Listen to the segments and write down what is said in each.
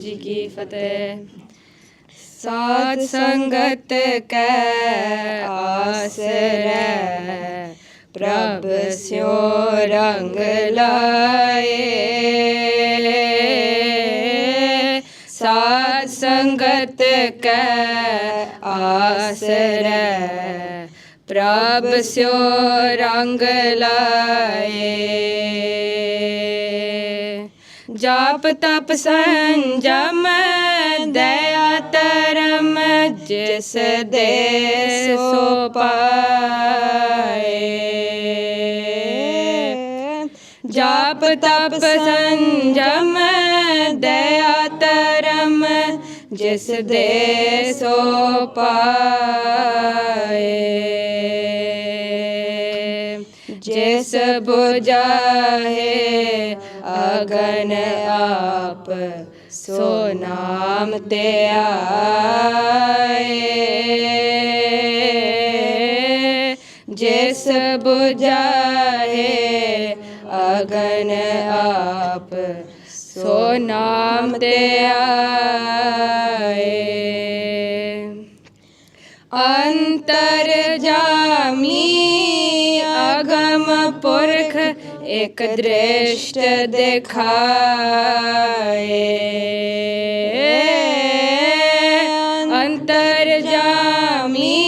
जी की फतेह। साध संगत कै आसरै, प्रभ स्यो रंग लाए। साध संगत कै आसरै, प्रभ स्यो रंग लाए। जाप तप संजम दया धर्म, जिस दे सो पाए। जाप तप संजम दया धर्म, जिस दे सो पाए। जिस बुझाए अगन आप, सो नाम ते आए। जिस बुझाए अगन आप, सो नाम ते आए। अंतर जामी अगम पुरख, एक दृष्ट दिखाए। अंतर जामी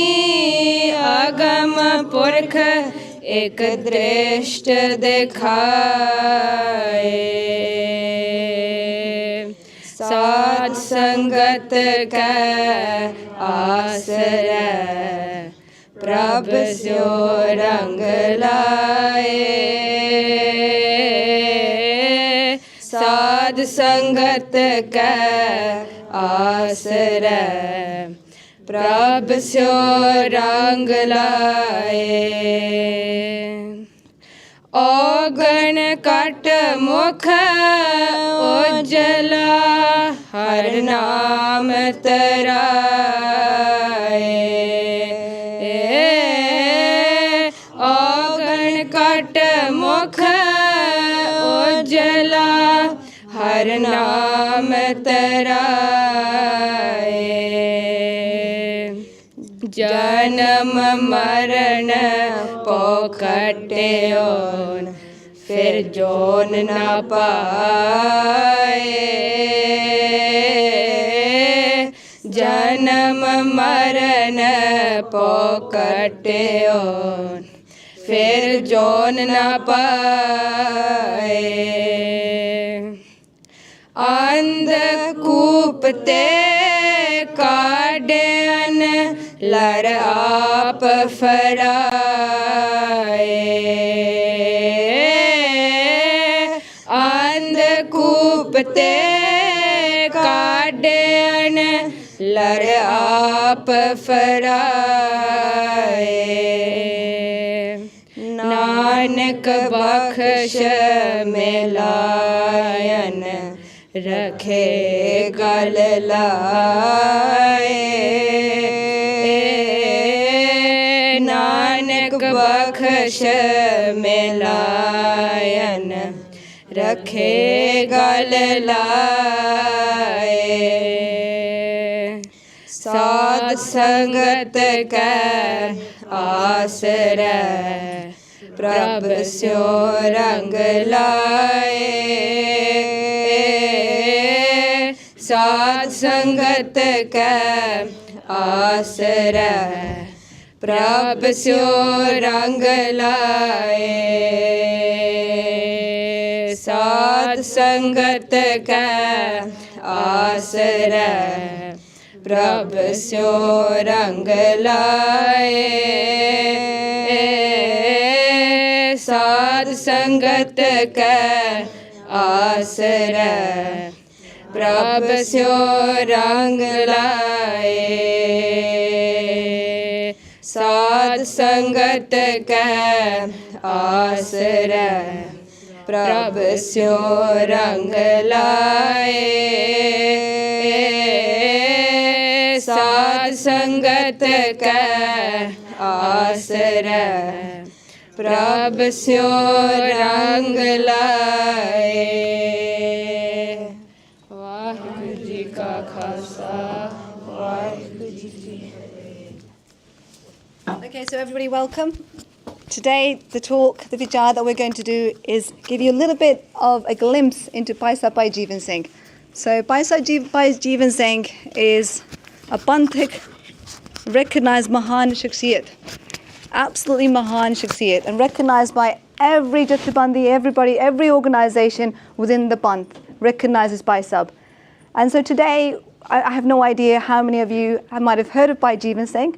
अगम पुरख, एक दृष्ट दिखाए। साध संगत कै आसरै, प्रभ स्यो रंग लाए। साध संगत कै आसरै, प्रभ स्यो रंग लाए। औगण कट मुख उजला, हर नाम तराए। औगण कट मुख उजला, हर नाम तराए। जन्म मरण पो खट्यो, फिर जोन न पाए। जन्म मरण पो खट्यो, फिर जोन न पाए। अंधकूप ते काढ़न, लर आप फराए। अंधकूप ते काढ़न, लर आप फराए। नानक बख्श मिलायन, रखे गल लाए। नानक बख्श मिलायन, रखे गल लाए। साध संगत कै आसरै, प्रभ स्यो रंग लाए। साध संगत कै आसरै, प्रभ स्यो रंग लाए। साध संगत कै आसरै, प्रभ स्यो रंग लाए। साध संगत कै आसरै, प्रभ स्यो रंग लाए। साध संगत कै आसरै, प्रभ स्यो रंग लाए। साध संगत कै आसरै, प्रभ स्यो रंग लाए। वाहिगुरू जी जी का खालसा वाहिगुरु जी की Okay, so everybody welcome. Today the talk, the vichar that we're going to do is give you a little bit of a glimpse into Bhai Sahib Bhai Jeevan Singh. So Bhai Sahib Bhai Jeevan Singh is a Panthik recognized Mahan Shakhsiyat. Absolutely Mahan Shakhsiyat, and recognized by every Jathebandi, everybody, every organization within the Panth recognizes Bhai Sahib. And so today, I have no idea how many of you might have heard of Bhai Jeevan Singh,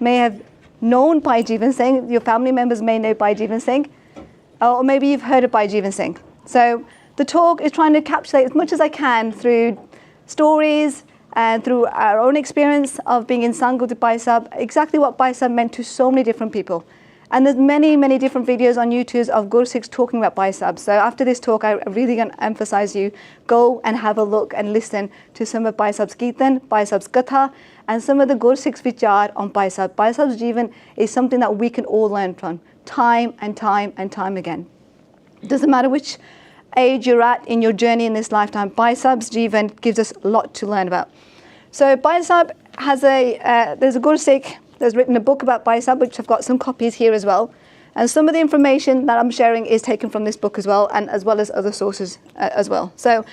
may have known Bhai Jeevan Singh, your family members may know Bhai Jeevan Singh, or maybe you've heard of Bhai Jeevan Singh. So the talk is trying to encapsulate as much as I can through stories and through our own experience of being in Sangat with Bhai Sahib, exactly what Bhai Sahib meant to so many different people. And there's many, many different videos on YouTube of Guru Sikhs talking about Bhai Sahib. So after this talk, I really going to emphasize you, go and have a look and listen to some of Bhai Sahib's Kirtan, Bhai Sahib's Katha, and some of the Guru Sikhs vichar on Bhai Sahib. Bhai Sahib's Jeevan is something that we can all learn from, time and time and time again. It doesn't matter which age you're at in your journey in this lifetime, Bhai Sahib's Jeevan gives us a lot to learn about. So Bhai Sahib has there's a Guru Sikh that's written a book about Bhai Sahib, which I've got some copies here as well. And some of the information that I'm sharing is taken from this book as well, and as well as other sources as well. So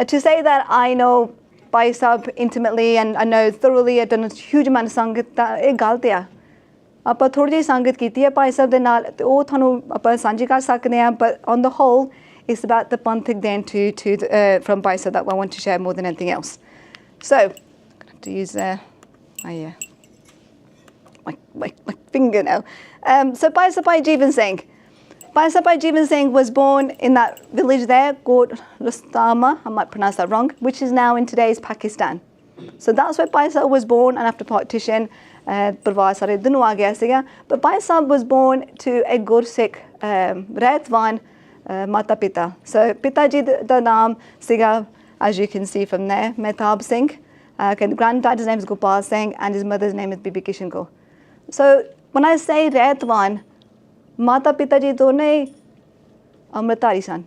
to say that I know Bhai Sahib intimately and I know thoroughly, I've done a huge amount of Sangat, that is galat hai. ਆਪਾਂ ਥੋੜੀ ਜਿਹੀ ਸੰਗਤ ਕੀਤੀ ਹੈ ਭਾਈ ਸਾਹਿਬ ਦੇ ਨਾਲ ਤੇ ਉਹ ਤੁਹਾਨੂੰ ਆਪਾਂ ਸਾਂਝੀ ਕਰ ਸਕਦੇ ਹਾਂ, but on the whole it's about the Panthic then from Bhai Sahib that I want to share more than anything else. So I'm going to have to use my finger now. So Bhai Sahib Bhai Jeevan Singh. Bhai Sahib Bhai Jeevan Singh was born in that village there, Gurdwara, I might pronounce that wrong, which is now in today's Pakistan. So that's where Bhai Sahib was born, and after partition, Parvar sare dunu aa gaya siga. But Bhai Sahib was born to a Guru Sikh Raitwan Mata Pita. So Pitaji da naam siga, as you can see from there, Mehtab Singh. Granddad's name is Gopal Singh, and his mother's name is Bibi Kishan Kaur. So when I say Raitwan, Mata Pitaji done Amritari san.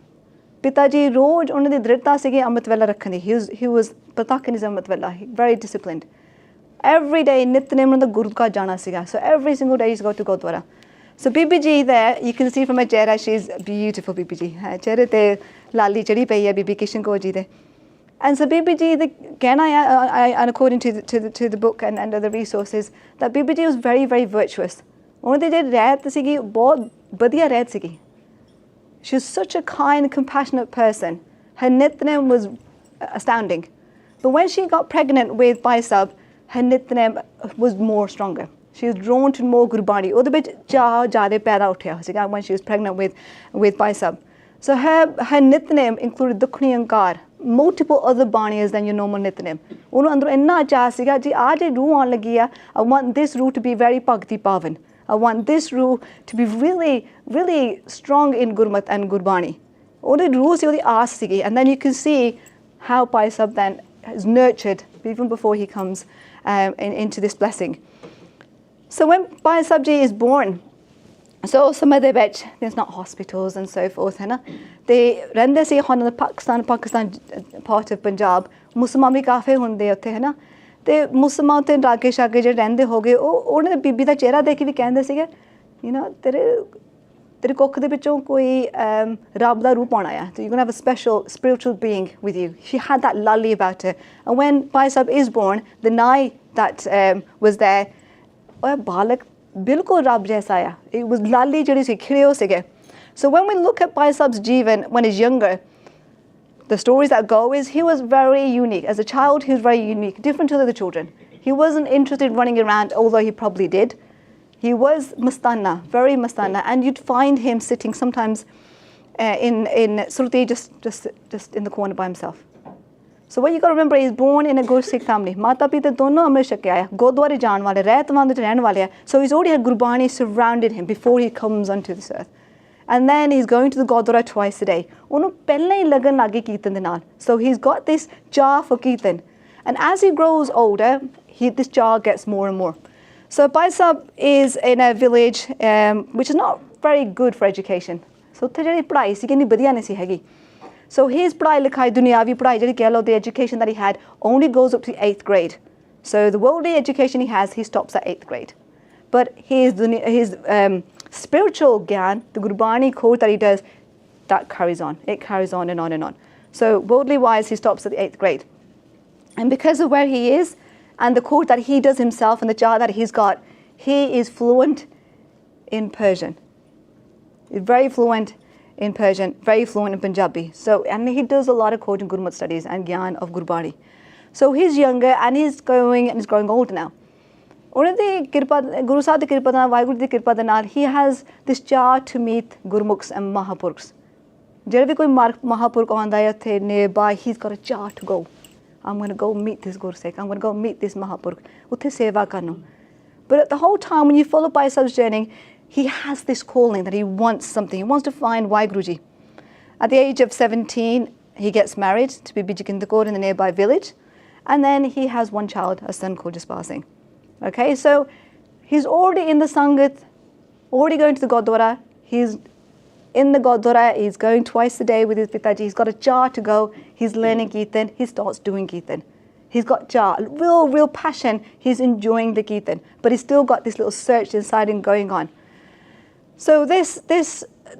Pitaji roj ਉਹਨਾਂ ਦੀ ਦ੍ਰਿੜਤਾ ਸੀਗੀ ਅੰਮ੍ਰਿਤ ਵੇਲਾ ਰੱਖਣ ਦੀ. He was ਪਤਾਕ in his ਅੰਮ੍ਰਿਤ ਵੇਲਾ, very disciplined. Every day Nitnem ਉਹਨਾਂ ਦਾ ਗੁਰਦੁਆਰਾ ਜਾਣਾ ਸੀਗਾ. So every single day he used to go to Gurdwara. So Bibi ji there, you can see from her chehra, she's beautiful Bibi ji. ਚਿਹਰੇ ਤੇ ਲਾਲੀ ਚੜੀ ਪਈ ਹੈ Bibi Kishan Kaur ji ਦੇ. And so Bibi ji, again, and according to the book and other resources, that Bibi ji was very, very virtuous. ਉਹਨਾਂ ਦੀ ਜਿਹੜੀ ਰਹਿਤ ਸੀਗੀ ਬਹੁਤ ਵਧੀਆ ਰਹਿਤ ਸੀਗੀ. She was such a kind, compassionate person. Her Nitnem was astounding. But when she got pregnant with Bhai Sahib, her Nitnem was more stronger. She was drawn to more Gurbani. ਉਹਦੇ ਵਿੱਚ ਚਾਹ ਜ਼ਿਆਦਾ ਪੈਦਾ ਉੱਠਿਆ ਸੀਗਾ when she was pregnant with Bhai Sahib. So her Nitnem included Dukhni Ankar, multiple other Baniyas than your normal Nitnem. ਉਹਨੂੰ ਅੰਦਰੋਂ ਇੰਨਾ ਚਾਹ ਸੀਗਾ ਜੀ ਆ ਜੇ ਰੂਹ ਆਉਣ ਲੱਗੀ ਆ, I want this rule to be very Bhakti Pavan. I want this rule to be really, really strong in Gurmat and Gurbani. ਉਹਦੀ ਰੂਹ ਸੀ, ਉਹਦੀ ਆਸ ਸੀਗੀ. And then you can see how Bhai Sahib then is nurtured even before he comes into this blessing. So when Bhai Sahib ji is born, so some of the ਵਿੱਚ, there's not hospitals and so forth, ਹੈ ਨਾ. ਤੇ ਰਹਿੰਦੇ ਸੀ ਹੁਣ Pakistan part of Punjab, ਮੁਸਲਮਾਨ ਵੀ ਕਾਫੀ ਹੁੰਦੇ ਉੱਥੇ, ਹੈ ਨਾ. ਤੇ ਮੁਸਲਮਾਨ ਤੇ ਲਾਗੇ ਛਾਗੇ ਜਿਹੜੇ ਰਹਿੰਦੇ ਹੋ ਗਏ, ਉਹਨਾਂ ਦੇ ਬੀਬੀ ਦਾ ਚਿਹਰਾ ਦੇਖ ਕੇ ਵੀ ਕਹਿੰਦੇ ਸੀਗੇ, ਤੇਰੇ ਕੁੱਖ ਦੇ ਵਿੱਚੋਂ ਕੋਈ ਰੱਬ ਦਾ ਰੂਪ ਆਉਣਾ ਆ. So you're going to have a special spiritual being with you. She had that lully about her. And when Bhai Sahib is born, the nai that was there, ਉਹ ਬਾਲਕ ਬਿਲਕੁਲ ਰੱਬ ਜੈਸਾ ਆ. It was lully ਜਿਹੜੀ ਸੀ ਖਿੜੇ ਹੋ ਸੀਗੇ. So when we look at Bhai Sahib's Jeevan when he's younger, the stories that go is he was very unique. As a child, he was very unique, different to the other children. He wasn't interested in running around, although he probably did. He was mastana, very mastana, and you'd find him sitting sometimes in Surti, just in the corner by himself. So what you got to remember, he's born in a Guru Sikh family. Mata Pita dono Amrit Shakya hai, Gurdwara jaan wale, Raitwan de rehne wale hai. So he's already had Gurbani surrounded him before he comes onto this earth. And then he's going to the Gurdwara twice a day. ਉਹਨੂੰ ਪਹਿਲਾਂ ਹੀ ਲੱਗਣ ਲੱਗੀ ਕੀਰਤਨ ਦੇ ਨਾਲ. So he's got this jar for Kirtan. And as he grows older, this jar gets more and more. So Bhai Sahib is in a village which is not very good for education. So ਉੱਥੇ ਜਿਹੜੀ ਪੜ੍ਹਾਈ ਸੀ ਕਿੰਨੀ ਵਧੀਆ ਨਹੀਂ ਸੀ ਹੈਗੀ. So his padhai likhai, dunyavi padhai, jehdi keh lo, the education that he had only goes up to 8th grade. So the worldly education he has, he stops at 8th grade. But his spiritual gyan, the Gurbani code that he does, that carries on. It carries on and on and on. So worldly wise, he stops at the 8th grade. And because of where he is and the code that he does himself and the jar that he's got, he is fluent in Persian. He's very fluent in Persian, very fluent in Punjabi. So, and he does a lot of code in Gurmat studies and Gyan of Gurbani. So he's younger and he's growing older now. Guru Sahib di Kirpa da naal, Vaheguru di Kirpa da naal, he has this jar to meet Gurmukhs and Mahapurkhs. Jehda vi koi Mahapurkh aanda hai utthe nearby, he's got a jar to go. I'm going to go meet this Gursikh. I'm going to go meet this Mahapurkh. Utthe seva karno. But at the whole time, when you follow Bhai Sahib's journey, he has this calling that he wants something. He wants to find WhyGuruji. At the age of 17, he gets married to Bibi in the nearby village. And then he has one child, a son called Jaspal Singh. Okay, so he's already in the Sangat, already going to the Gurdwara. He's in the Gurdwara, he's going twice a day with his Pitaji. He's got a jar to go. He's learning Kirtan. He starts doing Kirtan. He's got jar, real passion. He's enjoying the Kirtan. But he's still got this little search inside him going on. So this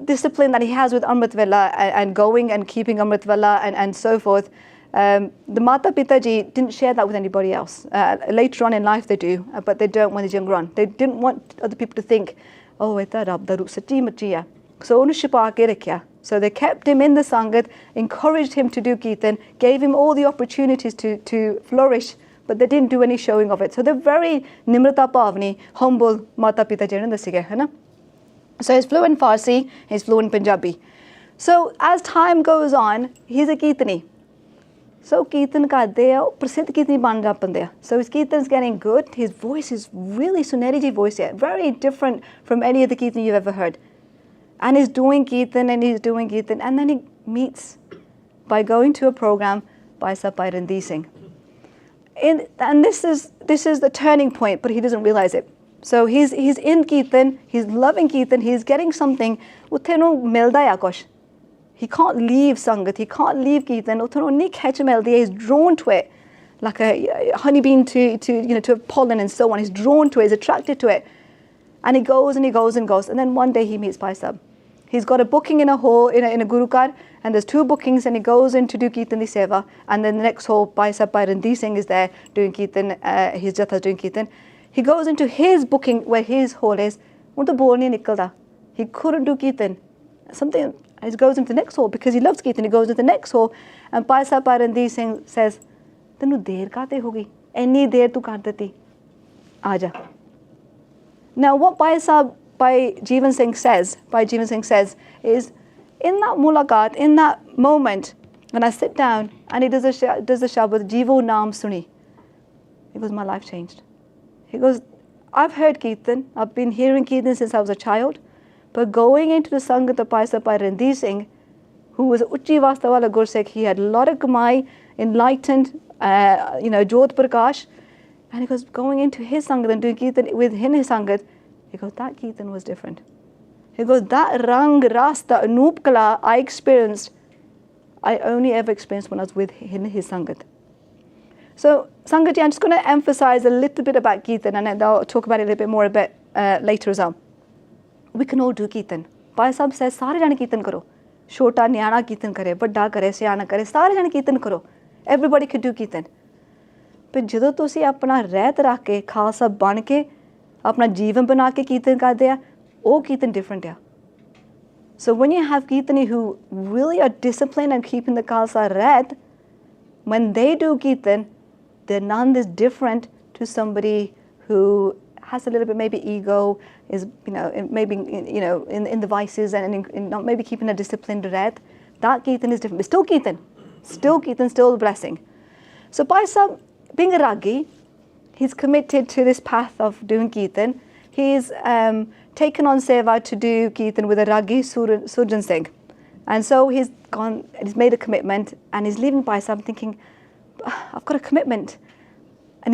discipline that he has with Amrit Vela and going and keeping Amrit Vela and so forth, the Mata Pitaji didn't share that with anybody else. Later on in life they do, but they don't when they're younger on. They didn't want other people to think, oh, eta Rab da roop sachi machi hai. So onu shipa ke rakhya. So they kept him in the Sangat, encouraged him to do Kirtan, gave him all the opportunities to flourish, but they didn't do any showing of it. So they're very nimrata pavni, humble Mata Pitaji in the Sikh, hai na? So he's fluent Farsi, he's fluent Punjabi. So as time goes on, he's a Kirtani. So Kirtan karte hai, prasidh Kirtani ban japande. So his Kirtan's getting good. His voice is really Suneri voice here, very different from any of the Kirtan you've ever heard. And he's doing Kirtan and he's doing Kirtan, and then he meets by going to a program by Randhir Singh. And this is the turning point, but he doesn't realize it. So he's in Kirtan, he's loving Kirtan, he's getting something. Utthe no milda hai kuch. He can't leave Sangat, he can't leave Kirtan. Utthe no ni khech mildi hai, he's drawn to it. Like a honeybee to a pollen and so on. He's drawn to it, he's attracted to it. And he goes and he goes and goes. And then one day he meets Bhai Sahib. He's got a booking in a hall, in a Gurukar, and there's 2 bookings, and he goes in to do Kirtan di Seva. And then the next hall, Bhai Sahib Randhir Singh is there doing Kirtan, his Jatha's doing Kirtan. He goes into his booking where his hall is. He couldn't do Kirtan. He goes into the next hall because he loves Kirtan. He goes into the next hall, and Bhai Sahib Randhir Singh says, "Tenu der kaate hogi? Enni der tu kar deti? Aaja." Now, what Bhai Jeevan Singh says is, in that mulaqat, in that moment, when I sit down and he does the shabad, Jeevo Naam Suni, he goes, my life changed. He goes, I've heard Kirtan, I've been hearing Kirtan since I was a child, but going into the Sangat of Bhai Randhir Singh, who was Uchi Vasta wala Gursikh, he had a lot of Kamai, enlightened, Jodh Prakash, and he goes, going into his Sangat and doing Kirtan within his Sangat, he goes, that Kirtan was different. He goes, that Rang Rasta Anup Kala I experienced, I only ever experienced when I was with his Sangat. So, Sangat, I'm just going to emphasize a little bit about Kirtan, and then I'll talk about it a little bit more later as well. We can all do Kirtan. Bhai Sahib says, Sare jane Kirtan karo. Shota nyana Kirtan kare, badda kare, siyana kare, Sare jane Kirtan karo. Everybody could do Kirtan. But ਜਦੋਂ ਤੁਸੀਂ ਆਪਣਾ ਰਹਿਤ ਰੱਖ ਕੇ ਖਾਲਸਾ ਬਣ ਕੇ ਆਪਣਾ ਜੀਵਨ ਬਣਾ ਕੇ ਕੀਰਤਨ ਕਰਦੇ ਆ ਉਹ ਕੀਰਤਨ different ਆ. So when you have Kirtani who really are disciplined and keeping the Khalsa red, when they do Kirtan, they're none is different to somebody who has a little bit maybe ego, is maybe in the vices and in not maybe keeping a disciplined red. That Kirtan is different. But still Kirtan, still a blessing. So Bhai Sahib, being a Ragi, he's committed to this path of doing Kirtan. He's taken on Seva to do Kirtan with a Ragi, Surjan Singh. And so he's made a commitment, and he's leaving Bhai Sahib thinking, I've got a commitment. And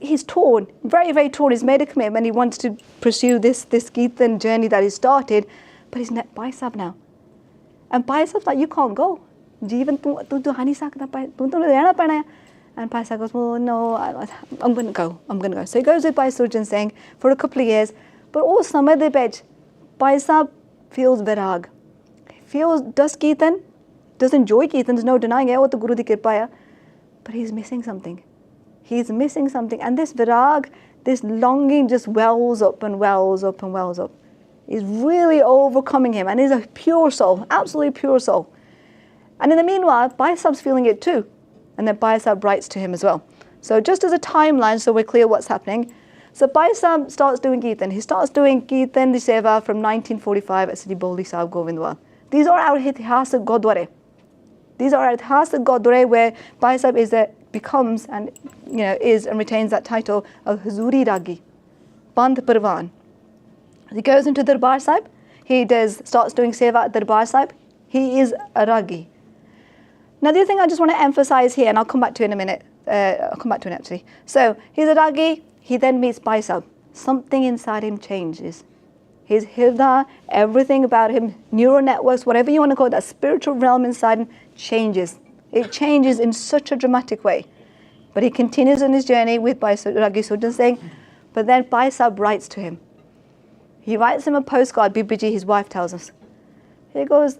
he's torn, very, very torn. He's made a commitment. He wants to pursue this Kirtan journey that he started, but he's met Bhai Sahib now. And Bhai Sahib's like, you can't go. Jeevan, tu hani sakda pai, tu rehna pana hai. And Bhai Sahib goes, well, no, I'm going to go. So he goes with Bhai Surjan Singh for a couple of years. But all summer de bech, Bhai Sahib feels virag. Does Kirtan, does enjoy Kirtan, there's no denying it, the Guru di kirpa hai. But he's missing something. And this virag, this longing just wells up and wells up and wells up. Is really overcoming him, and he's a pure soul, absolutely pure soul. And in the meanwhile, Bhai Sahib's feeling it too. And then Bhai Sahib writes to him as well. So just as a timeline, so we're clear what's happening. So Bhai Sahib starts doing Kirtan. He starts doing Kirtan di Seva from 1945 at Sri Boli Sahib Govindwal. These are our Itihasic Gurdwara. These are our Itihasic Gurdwara where Bhai Sahib becomes and is and retains that title of Hazuri Ragi, Bandh Parwan. He goes into Darbar Sahib. He starts doing Seva at Darbar Sahib. He is a Ragi. Now, the other thing I just want to emphasize here, and I'll come back to it in a minute. I'll come back to it actually. So, he's a Ragi. He then meets Bhai Sahib. Something inside him changes. His hirda, everything about him, neural networks, whatever you want to call it, that spiritual realm inside him changes. It changes in such a dramatic way. But he continues on his journey with Ragi Surjan Singh. But then Bhai Sahib writes to him. He writes him a postcard, Bibi, his wife tells us. He goes,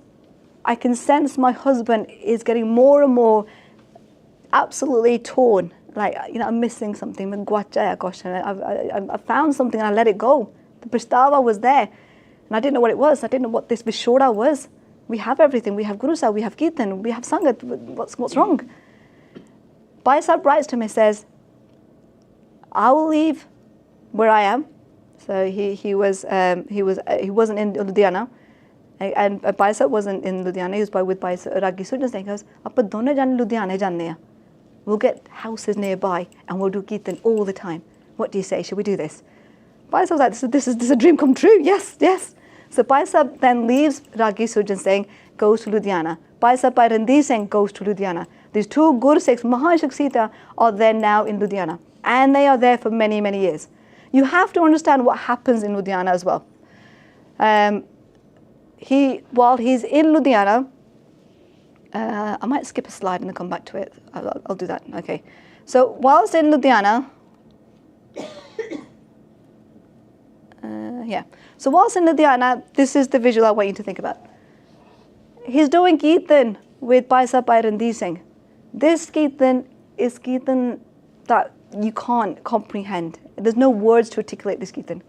I can sense my husband is getting more and more absolutely torn. Like, I'm missing something. I found something and I let it go. The Prashtava was there. And I didn't know what it was. I didn't know what this Vishora was. We have everything. We have Guru Sahib, we have Kirtan, we have Sangat. What's wrong? Bhai Sahib writes to me and says, I will leave where I am. So he wasn't in Ludhiana. And Bhai Sahib wasn't in Ludhiana, he was with Bhai Ragi Surjan Singh. He goes, Appa dono jane Ludhiana janne ha. We'll get houses nearby and we'll do Kirtan all the time. What do you say? Should we do this? Bhai Sahib was like, this is a dream come true. Yes. So Bhai Sahib then leaves Ragi Surjan Singh, goes to Ludhiana. Bhai Sahib Bhai Randhir Singh goes to Ludhiana. These two Guru Sikhs, Mahashaksita, are there now in Ludhiana. And they are there for many, many years. You have to understand what happens in Ludhiana as well. While he's in Ludhiana, I might skip a slide and then come back to it. I'll do that. Okay. So whilst in Ludhiana, So whilst in Ludhiana, this is the visual I want you to think about. He's doing Kirtan with Bhai Sahib Bhai Randhir Singh. This Kirtan is Kirtan that you can't comprehend. There's no words to articulate this Kirtan.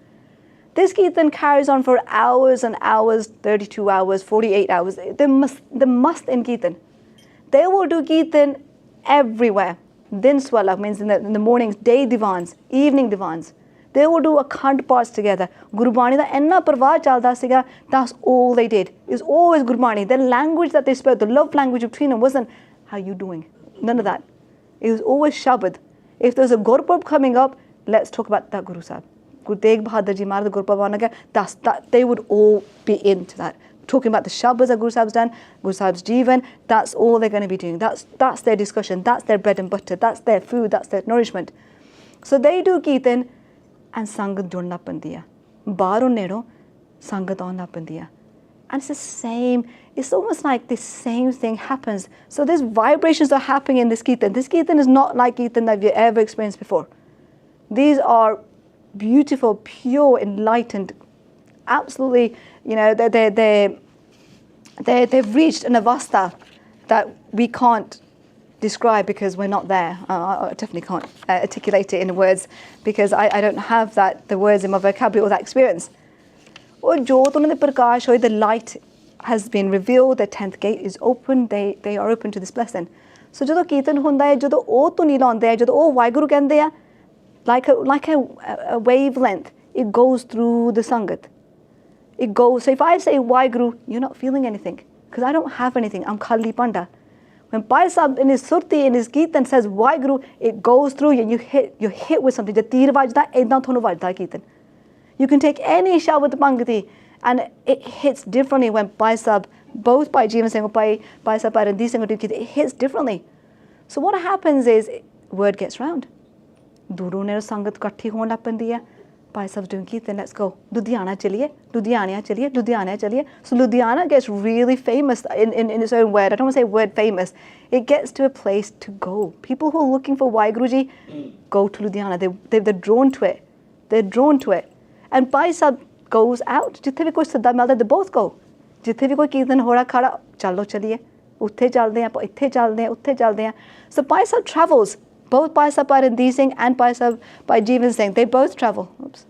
This Kirtan carries on for hours and hours, 32 hours, 48 hours. They must in Kirtan. They will do Kirtan everywhere. Din Swala means in the mornings, day divans, evening divans. They will do Akhand parts together. Gurbani da enna parvah chalda siga, that's all they did. It was always Gurbani. The language that they spoke, the love language between them wasn't, how you doing? None of that. It was always Shabad. If there's a Gurpurb coming up, let's talk about that Guru Sahib. Guru Tegh Bahadur Ji Maharaj, the Gurpurb Anaga, they would all be into that. Talking about the Shabads that Guru Sahib's done, Guru Sahib's Jeevan, that's all they're going to be doing. That's their discussion, that's their bread and butter, that's their food, that's their nourishment. So they do Kirtan and Sangat jodna pandiya. Baro nero, Sangat auna pandiya. And it's the same, it's almost like the same thing happens. So these vibrations are happening in this Kirtan. This Kirtan is not like Kirtan that you've ever experienced before. These are beautiful, pure, enlightened, absolutely, they've reached an avastha that we can't describe because we're not there. I definitely can't articulate it in words because I don't have the words in my vocabulary or that experience. The light has been revealed, the 10th gate is open, they are open to this blessing. So ਜਦੋਂ ਕੀਰਤਨ ਹੁੰਦਾ ਹੈ, ਜਦੋਂ ਉਹ ਧੁਨੀ ਲਾਉਂਦੇ ਆ, ਜਦੋਂ ਉਹ ਵਾਹਿਗੁਰੂ ਕਹਿੰਦੇ ਆ, like a wavelength, it goes through the Sangat. It goes, so if I say WhyGuru, you're not feeling anything because I don't have anything, I'm Khali Panda. When Bhai Sahib in his surti, in his Kirtan says WhyGuru, it goes through you and you're hit with something. Tir vajda, edna thonu vajda Kirtan. You can take any Shabad Pangati and it hits differently when Bhai Sahib, both by Jeevan Singh or Bhai Sahib Bhai Randhir Singh, it hits differently. So what happens is, word gets round. Duru nero Sangat katti hona pandi hai. Bhai Sahib's doing Kirtan, let's go. Ludhiana chaliye, Ludhiana chaliye, Ludhiana chaliye. So Ludhiana gets really famous in its own word. I don't want to say word famous. It gets to a place to go. People who are looking for WhyGuruji go to Ludhiana. They're drawn to it. They're drawn to it. And Bhai Sahib goes out. Jithe bhi koi sadda milda, they both go. Jithe bhi koi Kirtan ho raha khada, chalo chaliye. Utthe chalde hain, itthe chalde hain, utthe chalde hain. So Bhai Sahib travels. Both Bhai Sahib Bhai Randhir Singh and Bhai Sahib Bhai Jeevan Singh, they both travel. Oops.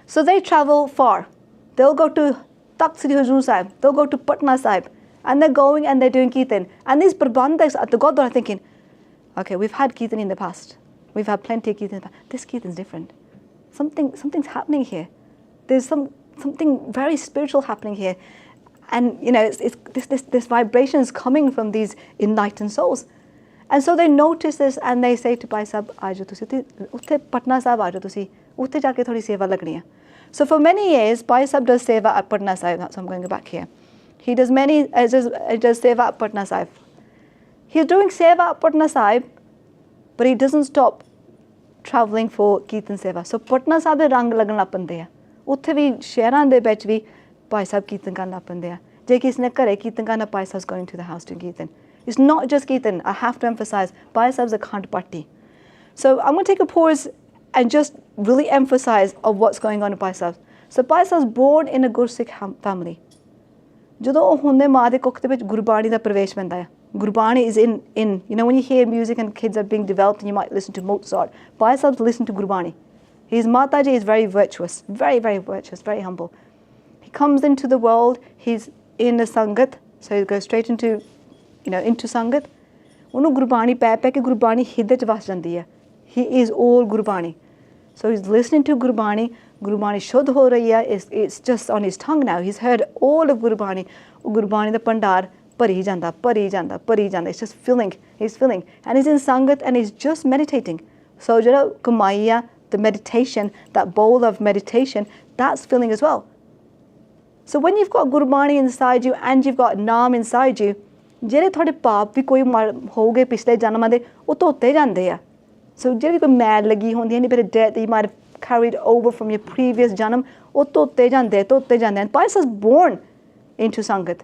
So they travel far. They'll go to Takht Sri Huzur Sahib, they'll go to Patna Sahib, and they're going and they're doing Kirtan. And these Prabandhaks at the Gurdwara are thinking, okay, we've had Kirtan in the past. We've had plenty of Kirtan in the past. This Kirtan's different. Something's happening here. There's something very spiritual happening here. And you know, it's this vibration is coming from these enlightened souls. And so they notice this and they say to Bhai Sahib, Aajo tusi, utte Patna Sahib aajo tusi, utte jaake thodi seva lagni hai. So for many years, Bhai Sahib does seva at Patna Sahib. That's why I'm going back here. He does seva at Patna Sahib. He's doing seva at Patna Sahib, but he doesn't stop travelling for Kirtan seva. So Patna Sahib de rang lagan lag pande hai. Utte vi shehran de vich vi Bhai Sahib Kirtan karan lag pande hai. Je kisi ne kare Kirtan karna, Bhai Sahib's going to the house doing Kirtan. It's not just Kirtan. I have to emphasize, Bhai Sahib's a khand party. So I'm going to take a pause and just really emphasize of what's going on in Bhai Sahib. So Bhai Sahib's born in a Gursikh family. ਜਦੋਂ ਉਹ ਹੁੰਦੇ ਮਾਂ ਦੇ ਕੁੱਖ ਦੇ ਵਿੱਚ ਗੁਰਬਾਣੀ ਦਾ ਪ੍ਰਵੇਸ਼ ਪੈਂਦਾ ਹੈ. Gurbani is in, you know, when you hear music and kids are being developed and you might listen to Mozart, Bhai Sahib listen to Gurbani. His Mataji is very virtuous, very, very virtuous, very humble. He comes into the world, he's in the Sangat, so he goes straight into, you know, into Sangat. ਉਹਨੂੰ ਗੁਰਬਾਣੀ ਪੈ ਕੇ ਗੁਰਬਾਣੀ ਹਿਰਦੇ 'ਚ ਵਸ ਜਾਂਦੀ ਹੈ. He is all Gurbani. So he's listening to Gurbani. Gurbani ਸ਼ੁੱਧ ਹੋ ਰਹੀ ਹੈ. It's just on his tongue now. He's heard all of Gurbani. Gurbani ਦਾ ਭੰਡਾਰ ਭਰੀ ਜਾਂਦਾ. It's just filling. He's filling. And he's in Sangat and he's just meditating. So ਜਿਹੜਾ ਕਮਾਈ ਆ, the meditation, that bowl of meditation, that's filling as well. So when you've got Gurbani inside you and you've got Naam inside you, ਜਿਹੜੇ ਤੁਹਾਡੇ ਪਾਪ ਵੀ ਕੋਈ ਹੋ ਗਏ ਪਿਛਲੇ ਜਨਮਾਂ ਦੇ, ਉਹ ਧੋਤੇ ਜਾਂਦੇ ਆ. So ਜਿਹੜੀ ਕੋਈ ਮੈਲ ਲੱਗੀ ਹੁੰਦੀ ਹੈ, any bit of debt that you might have carried over from your previous janam, ਉਹ ਧੋਤੇ ਜਾਂਦੇ. And Bhai Sahib is born into Sangat.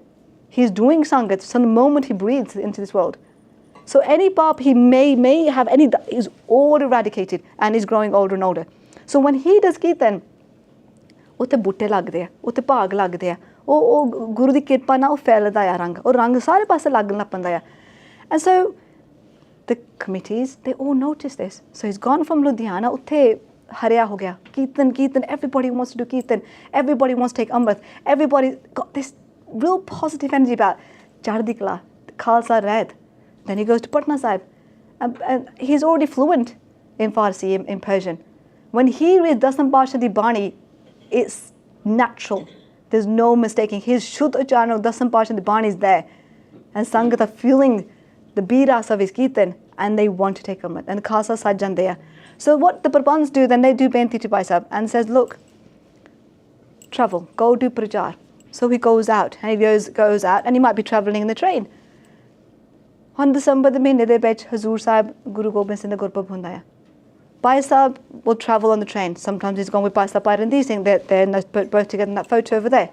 He's doing Sangat from the moment he breathes into this world. So any paap he may have any is all eradicated and is growing older and older. So when he does Kirtan, ਉੱਥੇ ਬੂਟੇ ਲੱਗਦੇ ਆ, ਉੱਥੇ ਭਾਗ ਲੱਗਦੇ ਆ. ਉਹ ਗੁਰੂ ਦੀ ਕਿਰਪਾ ਨਾਲ ਉਹ ਫੈਲਦਾ ਆ ਰੰਗ. ਉਹ ਰੰਗ ਸਾਰੇ ਪਾਸੇ ਲੱਗਣ ਲੱਗ ਪੈਂਦਾ ਆ. And so the committees, they all notice this. So he's gone from Ludhiana, ਉੱਥੇ ਹਰਿਆ ਹੋ ਗਿਆ. Kirtan, everybody wants to do Kirtan. Everybody wants to take Amrit. Everybody got this real positive energy about Chardhi Kala, Khalsa Red. Then he goes to Patna Sahib. And he's already fluent in Farsi, in Persian. When he reads Dasam Pasha Di Bani, it's natural. There's no mistaking. His Shuddha Ucharana of Dasam Pasha Di Bani is there. And Sangat are feeling the biras of his Kirtan and they want to take Amrit. And Khalsa Sajjan there. So what the Prabandhs do, then they do Benti to Bhai Sahib and says, look, travel, go do Parchar. So he goes out and he goes out and he might be travelling in the train. On December the mਹੀਨੇ ਦੇ ਵਿੱਚ Huzur Sahib Guru Gobind Singh ਦਾ ਗੁਰਪੁਰਬ ਹੁੰਦਾ ਹੈ. Bhai Sahib will travel on the train. Sometimes he's gone with Bhai Sahib Bhai Randhir Singh. They're both together in that photo over there.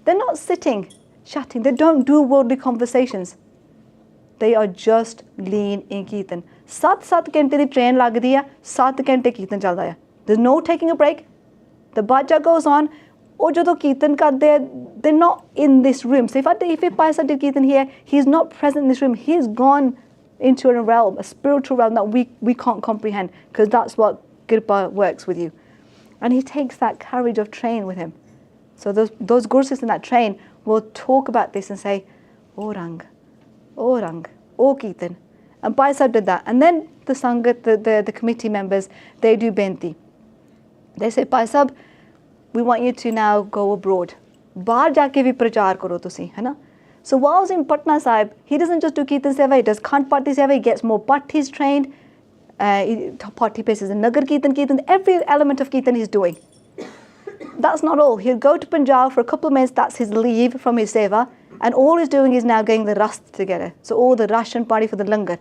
They're not sitting, chatting. They don't do worldly conversations. They are just lean in Kirtan. 7 ਘੰਟੇ ਦੀ train ਲੱਗਦੀ ਹੈ, 7 ਘੰਟੇ Kirtan ਚੱਲਦਾ ਹੈ. There's no taking a break. The bhaja goes on. ਉਹ ਜਦੋਂ ਕੀਰਤਨ ਕਰਦੇ ਆ, they're not in this room. So if Bhai Sahib did Kirtan here, he's not present in this room. He's gone into a realm, a spiritual realm that we can't comprehend, because that's what Kripa works with you. And he takes that carriage of train with him. So those Gurus in that train will talk about this and say, oh Rang, oh Kirtan. And Bhai Sahib did that. And then the Sangat, the committee members, they do Benti. They say, Bhai Sahib, we want you to now go abroad. Bahar jaake bhi prachar karo tusi, hai na? So while I was in Patna Sahib, he doesn't just do Kirtan Seva, he does Khand Party Seva, he gets more Partis trained, Party places in Nagar Kirtan, every element of Kirtan he's doing. That's not all. He'll go to Punjab for a couple of minutes, that's his leave from his Seva, and all he's doing is now getting the rust together. So all the ration party for the langar.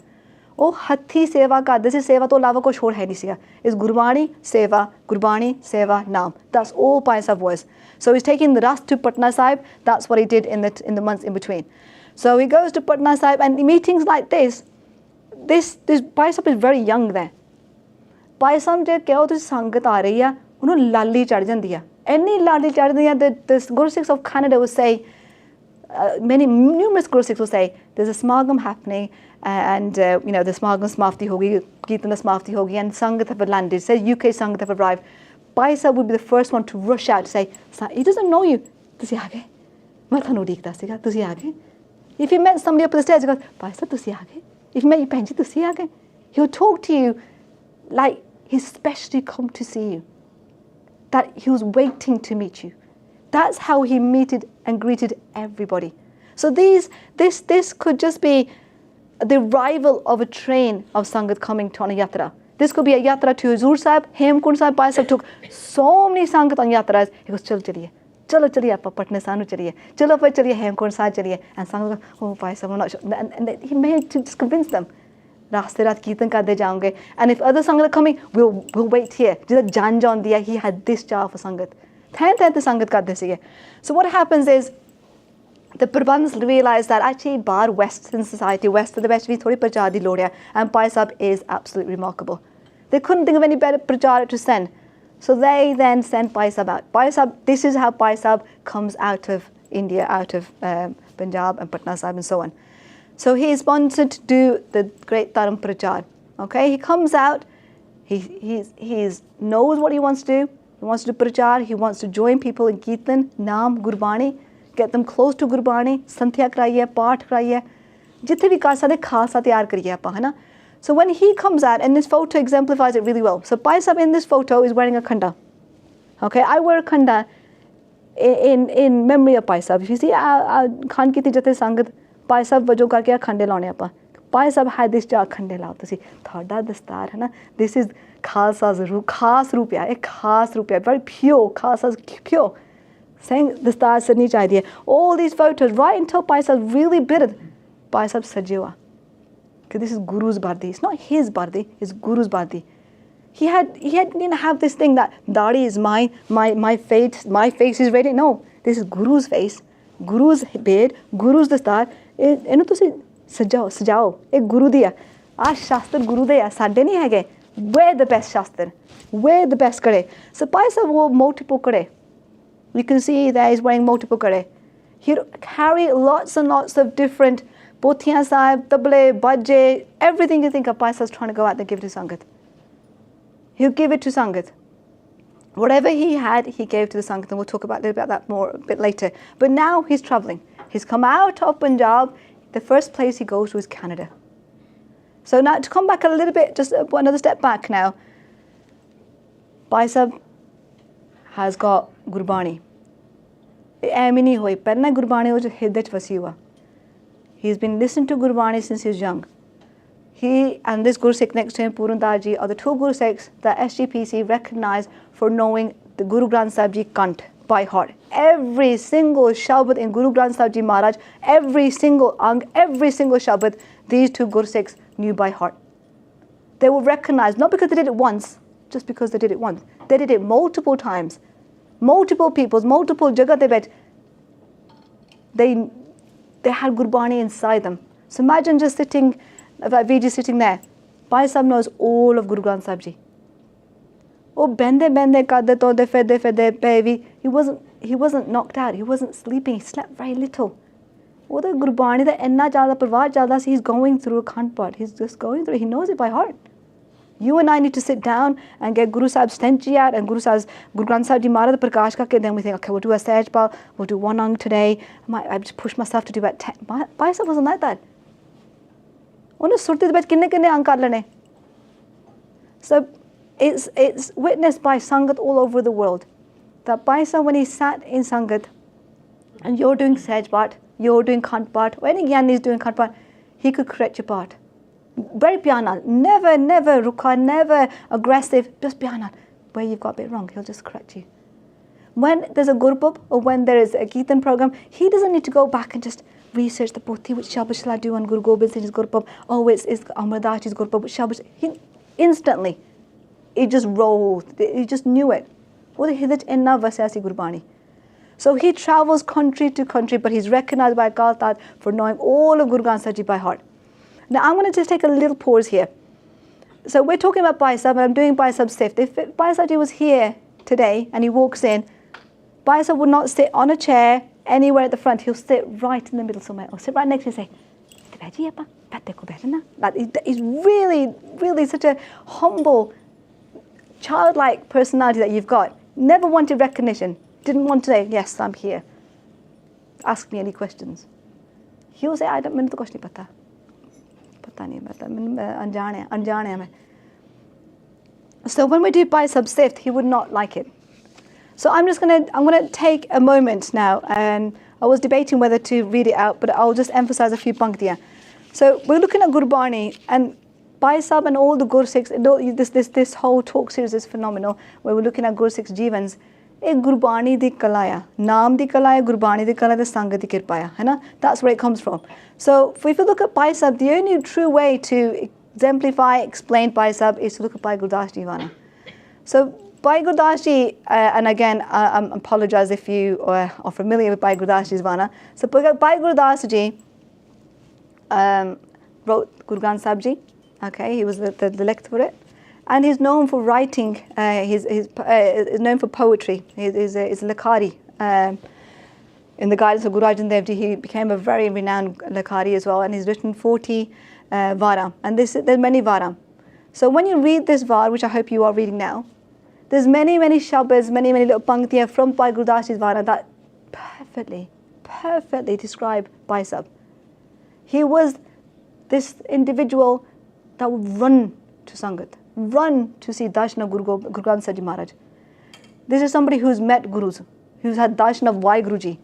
ਉਹ ਹੱਥੀ ਸੇਵਾ ਕਰਦੇ ਸੀ, ਸੇਵਾ ਤੋਂ ਇਲਾਵਾ ਕੁਛ ਹੋਰ ਹੈ ਨਹੀਂ ਸੀਗਾ. It's Gurbani, Seva, Naam. That's all Bhai Sahib was. So he's taking the Ras to Patna Sahib. That's what he did in the months in between. So he goes to Patna Sahib, and meetings like this Bhai Sahib is very young there. Bhai Sahib ਜੇ ਕਹੋ ਤੁਸੀਂ ਸੰਗਤ ਆ ਰਹੀ ਆ, ਉਹਨੂੰ ਲਾਲੀ ਚੜ ਜਾਂਦੀ ਆ, ਇੰਨੀ ਲਾਲੀ ਚੜ੍ਹਦੀ ਆ. The Guru Sikhs of Canada will say, numerous Guru Sikhs will say, there's a smagam happening, and the smagam samapti hogi, Kirtan samapti hogi, and Sangat have landed. Say UK Sangat have arrived. Bhai Sahib would be the first one to rush out to say, he doesn't know you. ਤੁਸੀਂ ਆ ਗਏ, ਮੈਂ ਤੁਹਾਨੂੰ ਉਡੀਕਦਾ ਸੀਗਾ, ਤੁਸੀਂ ਆ ਗਏ. If you met somebody up on the stairs, he goes, Bhai Sahib, ਤੁਸੀਂ ਆ ਗਏ. If you met your Benji, ਤੁਸੀਂ ਆ ਗਏ. He'll talk to you like he's specially come to see you, that he was waiting to meet you. That's how he meted and greeted everybody. So this could just be the arrival of a train of Sangat coming to on a yatra. This could be a yatra to Huzur Sahib, Hemkund Sahib. Bhai Sahib took so many Sangat on yatras. He goes, chalo chaliye, aapa Patna Sahib nu chaliye, chalo pa chaliye Hemkund Sahib chaliye. And Sangat goes, oh Bhai Sahib, I'm not sure. And he made to just convince them. Raaste raat Kirtan karde jaunge. And if other Sangat are coming, we'll wait here. Jida Jan John diya, he had this job for Sangat. The Sangat karde sige. So what happens is, the Prabandhas realised that actually bar Western society, West of the West, thodi prachar di lod hai, and Bhai Sahib is absolutely remarkable. They couldn't think of any better prachar to send. So they then sent Bhai Sahib out. Bhai Sahib, this is how Bhai Sahib comes out of India, out of Punjab and Patna Sahib and so on. So he is sponsored to do the great Dharam Prachar. Okay, he comes out, he knows what he wants to do. He wants to do Prachar, he wants to join people in Kirtan, Naam, Gurbani, get them close to Gurbani, Santhya kraiye, Paath kraiye, jithe bhi kar sakde Khalsa tayar kariye aapa, hai na? So when he comes out, and this photo exemplifies it really well. So Bhai Sahib in this photo is wearing a khanda. Okay, I wear a khanda in memory of Bhai Sahib. If you see, Khan Kiti jate Sangat, Bhai Sahib vajo karke khande laune aapa. Bhai Sahib had this jar khande lao. Tusi thada dastar, hai na? This is Khalsa's roop, khas roop hai, ek khas roop hai, very pure, Khalsa's pure. Saying the stars sadni chahiye. All these photos, right until Bhai Sahib really bidded, Bhai Sahib sajiwa. Okay, this is Guru's Bhardi. It's not his Bhardi, it's Guru's Bhardi. He didn't have this thing that Dadi is mine, my face is ready. No, this is Guru's face, Guru's beard, Guru's dastar. Enu tusi sajao. Ek Guru diya. Aa Shastra Guru de ya. Sade nahi hege. Wear the best Shastra. Wear the best kade. So Bhai Sahib wore multiple kade. You can see there he's wearing multiple kade. He'd carry lots and lots of different Bothiyan Sahib, Table, Bajje, everything you think of. Bhai Sahib's trying to go out and give to Sangat. He'll give it to Sangat. Whatever he had, he gave to the Sangat, and we'll talk about a little bit about that more a bit later. But now he's travelling. He's come out of Punjab. The first place he goes to is Canada. So now to come back a little bit, just another step back now. Bhai Sahib has got Gurbani. He's been listening to Gurbani since he was young. He and this Guru Sikh next to him, Puran Daji, are the two Guru Sikhs that SGPC recognised for knowing the Guru Granth Sahib Ji Kant by heart. Every single Shabad in Guru Granth Sahib Ji Maharaj, every single Ang, every single Shabad, these two Guru Sikhs knew by heart. They were recognised, not because they did it once, just because they did it once. They did it multiple times. Multiple peoples, multiple Jagat Debet. They had Gurbani inside them. So imagine just sitting, like VG sitting there. Bhai Sahib knows all of Guru Granth Sahib Ji. Oh, bende kade tode fede baby. He wasn't knocked out. He wasn't sleeping. He slept very little. Oh, the Gurbani, the enna jada parvat jada. He's going through a Khand Path. He's just going through. He knows it by heart. You and I need to sit down and get Guru Sahib's Stenchi out and Guru Granth Sahib Ji Maharaj the Prakash Kake. Then we think, okay, we'll do a Sahajpal, we'll do one Ang today. I just push myself to do about 10. Bhai Sahib wasn't like that. Unne surti de bach kinne Ang kar lene. So it's witnessed by Sangat all over the world that Bhai Sahib, when he sat in Sangat and you're doing Sahajpal, you're doing Khand Path, or any Gyani is doing Khand Path, he could correct your part. Very pianal, never rukha, never aggressive, just pianal. Where you've got a bit wrong, he'll just correct you. When there's a Gurpub or when there is a Kirtan program, he doesn't need to go back and just research the pothi, which Shabad shall I do on Guru Gobind Singh's Gurpub? Oh, it's Amar Das Ji's Gurpub, which Shabad. Instantly, it just rolled. He just knew it. So he travels country to country, but he's recognized by Akal Takht for knowing all of Guru Granth Sahib Ji by heart. Now I'm going to just take a little pause here. So we're talking about Bhai Sahib, and I'm doing Bhai Sahib's sift. If Bhai Sahib Ji was here today and he walks in, Bhai Sahib would not sit on a chair anywhere at the front. He'll sit right in the middle somewhere, or sit right next to him and say, like, he's really, really such a humble, childlike personality that you've got. Never wanted recognition. Didn't want to say, yes, I'm here. Ask me any questions. He'll say, I don't know kuch nahi pata. Pata nahi pata. Anjane hai main. So when we do Bhai Sahib sift, he would not like it. So I'm gonna take a moment now, and I was debating whether to read it out, but I'll just emphasize a few panktiyan. So we're looking at Gurbani, and Bhai Sahib and all the Guru Sikhs, this whole talk series is phenomenal, where we're looking at Guru Sikhs Jeevans. एक गुरबाणी दी कलाया नाम दी कलाया गुरबाणी दी कला दी संगत दी कृपाया है ना. That's where it comes from. So if we look at Bhai Sahib, the only true way to exemplify, explain Bhai Sahib is to look at Bhai Gurdas Ji Vana. So Bhai Gurdas Ji, and again I apologize if you are familiar with Bhai Gurdas Ji's Vana. So Bhai Gurdas Ji wrote Guru Granth Sahib Ji. Okay, he was the lector for it. And he's known for writing, he's known for poetry. He's a Lakari. In the guidance of Guru Arjan Dev Ji, he became a very renowned Lakari as well, and he's written 40 Vaaran. And there's many Vaaran. So when you read this Vaar, which I hope you are reading now, there's many shabads, many little panktiyan from Bhai Gurdas Ji's Vaaran that perfectly describe Bhai Sahib. He was this individual that would run to Sangat, run to see darshan of Guru Granth Sahib Ji Maharaj. This is somebody who's met Gurus, who's had darshan of WhyGuru Ji.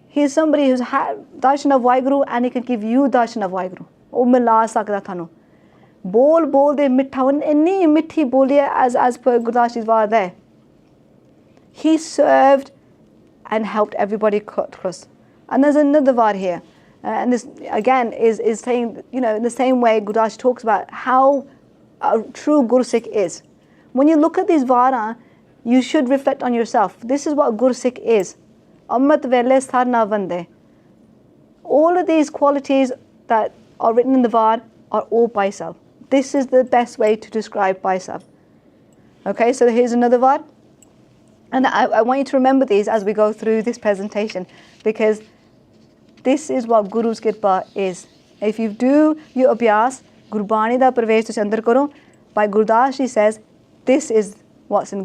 He is somebody who's had darshan of WhyGuru, and he can give you darshan of WhyGuru. Oh, mila sakda thanu. Bol de mitha, inni mithi boliye as per Gurdas Ji's Vaar there. He served and helped everybody cross. And there's another Vaar here. And this again is saying, in the same way Gurdas talks about how a true Guru Sikh is. When you look at these Vaaran, you should reflect on yourself. This is what Guru Sikh is. Amrit vele sar na vande. All of these qualities that are written in the Vaar are all Bhai Sahib. This is the best way to describe Bhai Sahib. Okay, so here's another Vaar. And I want you to remember these as we go through this presentation, because this is what Guru's Kirpa is. If you do your abhyas, Gurbani da pravesh tusi andar karo, Bhai Gurdas Ji says, this is what's in a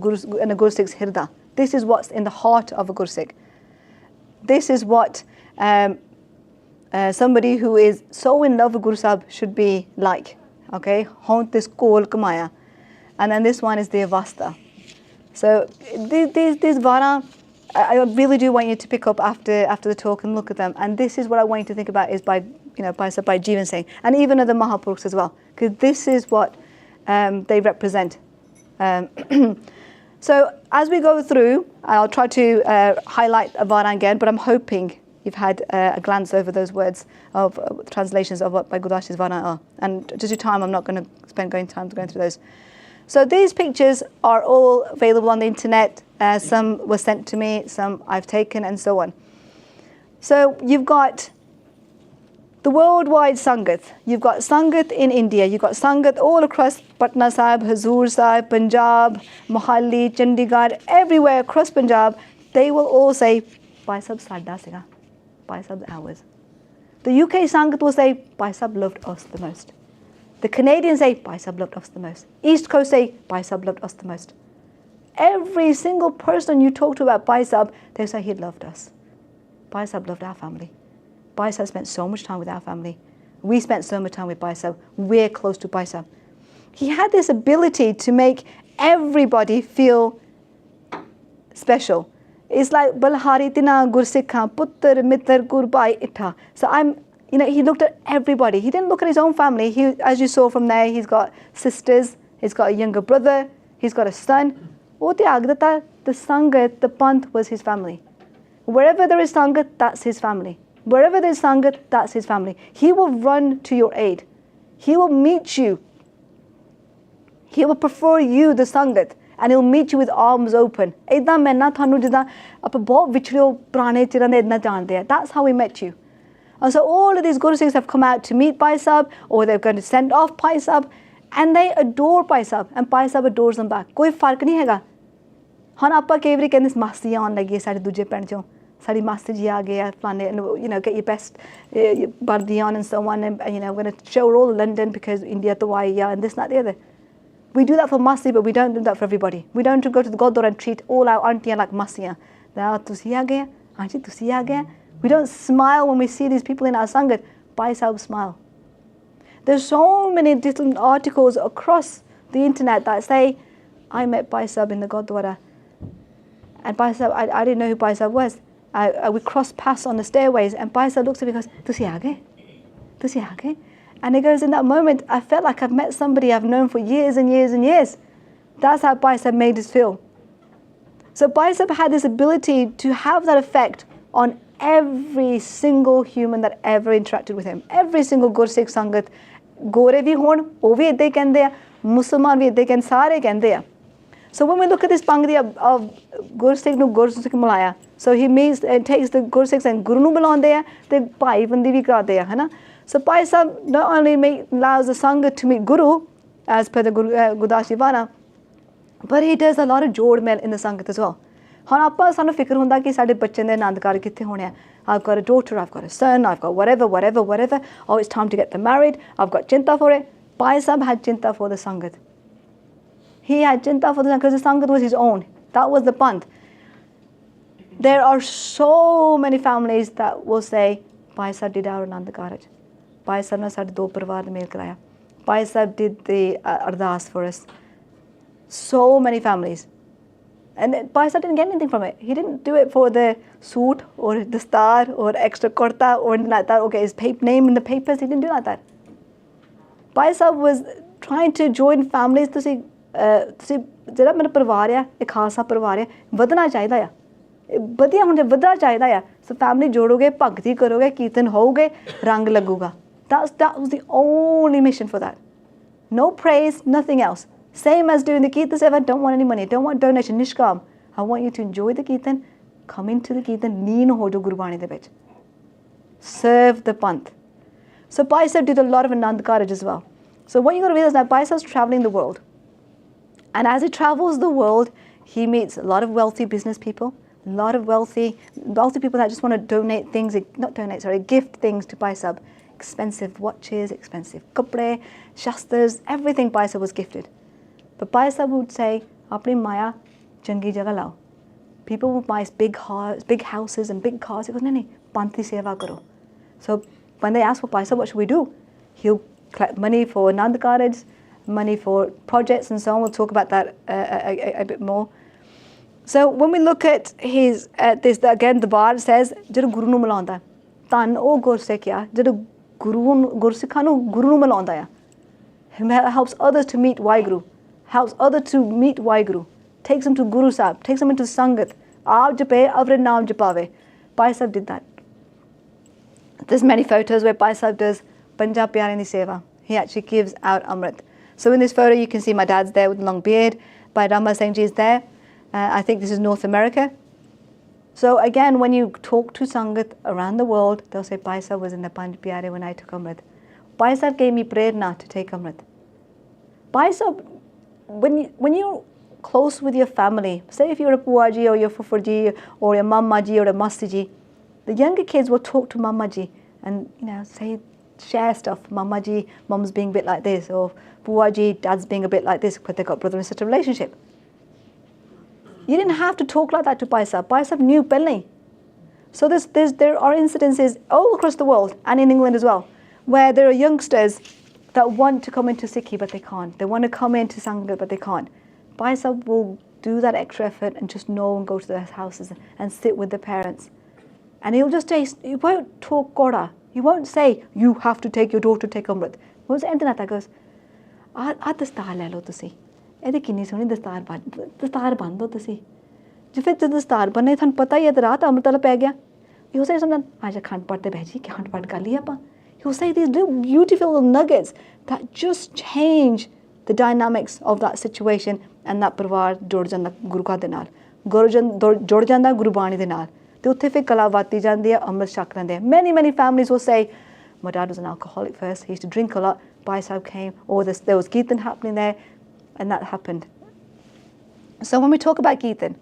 Guru Sikh's hirda. This is what's in the heart of a Guru Sikh. This is what somebody who is so in love with Guru Sahib should be like. Okay, haunt this kol kamaya. And then this one is the Avasta. So these Vaaran, I really do want you to pick up after the talk and look at them. And this is what I want you to think about is by Jeevan saying, and even other Mahapurkhs as well, because this is what they represent. So as we go through, I'll try to highlight a Vaaran again, but I'm hoping you've had a glance over those words of translations of what Bhai Gurdas Ji's Vaaran are. And just your time, I'm not going to spend time to going through those. So these pictures are all available on the internet. Some were sent to me, some I've taken, and so on. So you've got the worldwide Sangat. You've got Sangat in India. You've got Sangat all across Patna Sahib, Hazur Sahib, Punjab, Mohali, Chandigarh, everywhere across Punjab. They will all say, Bhai Sahib sada siga. Bhai Sahib's ours. The UK Sangat will say, Bhai Sahib loved us the most. The Canadians say, Bhai Sahib loved us the most. East Coast say, Bhai Sahib loved us the most. Every single person you talk to about Bhai Sahib, they say he loved us. Bhai Sahib loved our family. Bhai Sahib spent so much time with our family. We spent so much time with Bhai Sahib. We're close to Bhai Sahib. He had this ability to make everybody feel special. It's like Balhari Tina Gursikha, Puttar, Mittar, Gurbhai, Itha. So he looked at everybody. He didn't look at his own family. He, as you saw from there, he's got sisters, he's got a younger brother, he's got a son. The Sangat, the Panth was his family. Wherever there is Sangat, that's his family. Wherever there's Sangat, that's his family. He will run to your aid. He will meet you. He will prefer you, the Sangat, and he'll meet you with arms open. That's how we met you. And so all of these Guru Sikhs have come out to meet Bhai Sahib, or they're going to send off Bhai Sahib, and they adore Bhai Sahib, and Bhai Sahib adores them back. कोई फर्क नहीं हैगा. हम आपा कई बार कहते मासी आने लगी है साढ़े दूजे पिंड चों, साड़ी मासी जी आ गए हैं फलाने, get your best bardi on and so on, and I'm going to show her all London because India to why and this and that the other. We do that for Masi, but we don't do that for everybody. We don't go to the Gurdwara and treat all our aunties like Masiyan. Auntie, tusi aa gaya. We don't smile when we see these people in our Sangat. Bhai Sahib smile. There's so many different articles across the internet that say, I met Bhai Sahib in the Gurdwara. And Bhai Sahib, I didn't know who Bhai Sahib was. We crossed paths on the stairways, and Bhai Sahib looks at me and goes, tusi aa gaya? Tusi aa gaya? And it goes, in that moment, I felt like I've met somebody I've known for years and years and years. That's how Bhai Sahib made us feel. So Bhai Sahib had this ability to have that effect on every single human that ever interacted with him. Every single Gursikh Sangat, Gore vi hon, o vi idde kende hai, Musliman vi idde kende, sare kende hai. So when we look at this pangdi of Gursikh nu Gursikh mulaya, so he meets and takes the Gursikhs and Guru nu bulande hai, te bhai bandi vi karade hai, na? So Bhai Sahib not only allows the Sangat to meet Guru, as per the Gurdas Jeevan, but he does a lot of jod mel in the Sangat as well. I've got a daughter, I've got a son, I've got whatever. Oh, it's time to get them married. I've got chinta for it. Bhai Sahib had chinta for the Sangat. He had chinta for the Sangat because the Sangat was his own. That was the band. There are so many families that will say, Bhai Sahib did our Anand Karaj. Bhai Sahib ne sade do parivar da mel karaya. Bhai Sahib did the ardas for us. So many families. And Bhai Sahib didn't get anything from it. He didn't do it for the suit or the star or extra kurta or anything like that. Okay, his name in the papers, he didn't do like that. Bhai Sahib was trying to join families. Tusi jehड़ा मेरा परिवार है, एक खासा परिवार है, ਵਧਣਾ ਚਾਹੀਦਾ ਆ. ਵਧੀਆ ਹੁਣ ਵਧਣਾ ਚਾਹੀਦਾ ਆ. So family जोड़ोगे, भगती करोगे, कीर्तन होगे, रंग लगूगा. That was the only mission for that. No praise, nothing else. Same as doing the Kirtan Seva, don't want any money, don't want donation, nishkam. I want you to enjoy the Kirtan, come into the Kirtan, leen ho jo Gurbani de vich. Serve the Panth. So Bhai Sahib did a lot of Anand Karaj as well. So what you got to realize now, Bhai Sahib's traveling the world. And as he travels the world, he meets a lot of wealthy business people, a lot of wealthy people that just want to donate things, gift things to Bhai Sahib. Expensive watches, expensive kapde, shastras, everything Bhai Sahib was gifted. But Bhai Sahib would say, apni maya changi jagah lao. People would buy big houses and big cars. He goes, nahi, panthi seva karo. So when they ask for Bhai Sahib, what should we do? He'll collect money for Anand Karaj, money for projects and so on. We'll talk about that a bit more. So when we look at this, again, the bar says, jada Guru nu milanda. Tan o Gursikh ya, jada Gursikha nu Guru nu milanda ya. He helps others to meet WhyGuru. Helps others to meet WhyGuru. Takes them to Guru Sahib, takes them into Sangat. Aap jape, avre naam japave. Bhai Sahib did that. There's many photos where Bhai Sahib does Punjab Pyare Di Seva. He actually gives out Amrit. So in this photo, you can see my dad's there with a long beard. Bhai Rama Singh Ji is there. I think this is North America. So again, when you talk to Sangat around the world, they'll say, Bhai Sahib was in the Panj Pyare when I took Amrit. Bhai Sahib gave me prerna to take Amrit. Bhai Sahib, when you're close with your family, say if you're a Puaji or your Fufuji or your Mammaji or a Mastiji, the younger kids will talk to Mammaji and share stuff. Mammaji, Mum's being a bit like this, or Puaji, Dad's being a bit like this, because they've got brother and sister relationship. You didn't have to talk like that to Bhai Sahib. Bhai Sahib knew Pelni. So there are incidences all across the world and in England as well, where there are youngsters that want to come into Sikhi but they can't. They want to come into Sangat but they can't. Bhai Sahib will do that extra effort and just know and go to their houses and sit with the parents. And he'll just say, he won't talk Gora. He won't say, you have to take your daughter to take Amrit. He won't say anything like that. He goes, "Aah dastar le lo tusi. ਇਹਦੀ ਕਿੰਨੀ ਸੋਹਣੀ ਦਸਤਾਰ ਬੰਨ੍ਹ ਦਿਓ ਤੁਸੀਂ ਜੇ ਫਿਰ ਜਦੋਂ ਦਸਤਾਰ ਬੰਨੇ ਤੁਹਾਨੂੰ ਪਤਾ ਹੀ ਹੈ ਤਾਂ ਰਾਤ ਅੰਮ੍ਰਿਤ ਵਾਲਾ ਪੈ ਗਿਆ He'll say something, "Aaj khand paad te bhai ji, khand paad kar liya apa." He'll say these little beautiful little nuggets that just change the dynamics of that situation, and that parivar jod janda Guru Ka de naal. Jod janda Gurbani de naal. Te utte fir kala vati jandi hai, amrit shak lende. Many families will say, "My dad was an alcoholic first. He used to drink a lot. Bhai Sahib came, or there was Kirtan happening there, and that happened." So when we talk about Kirtan,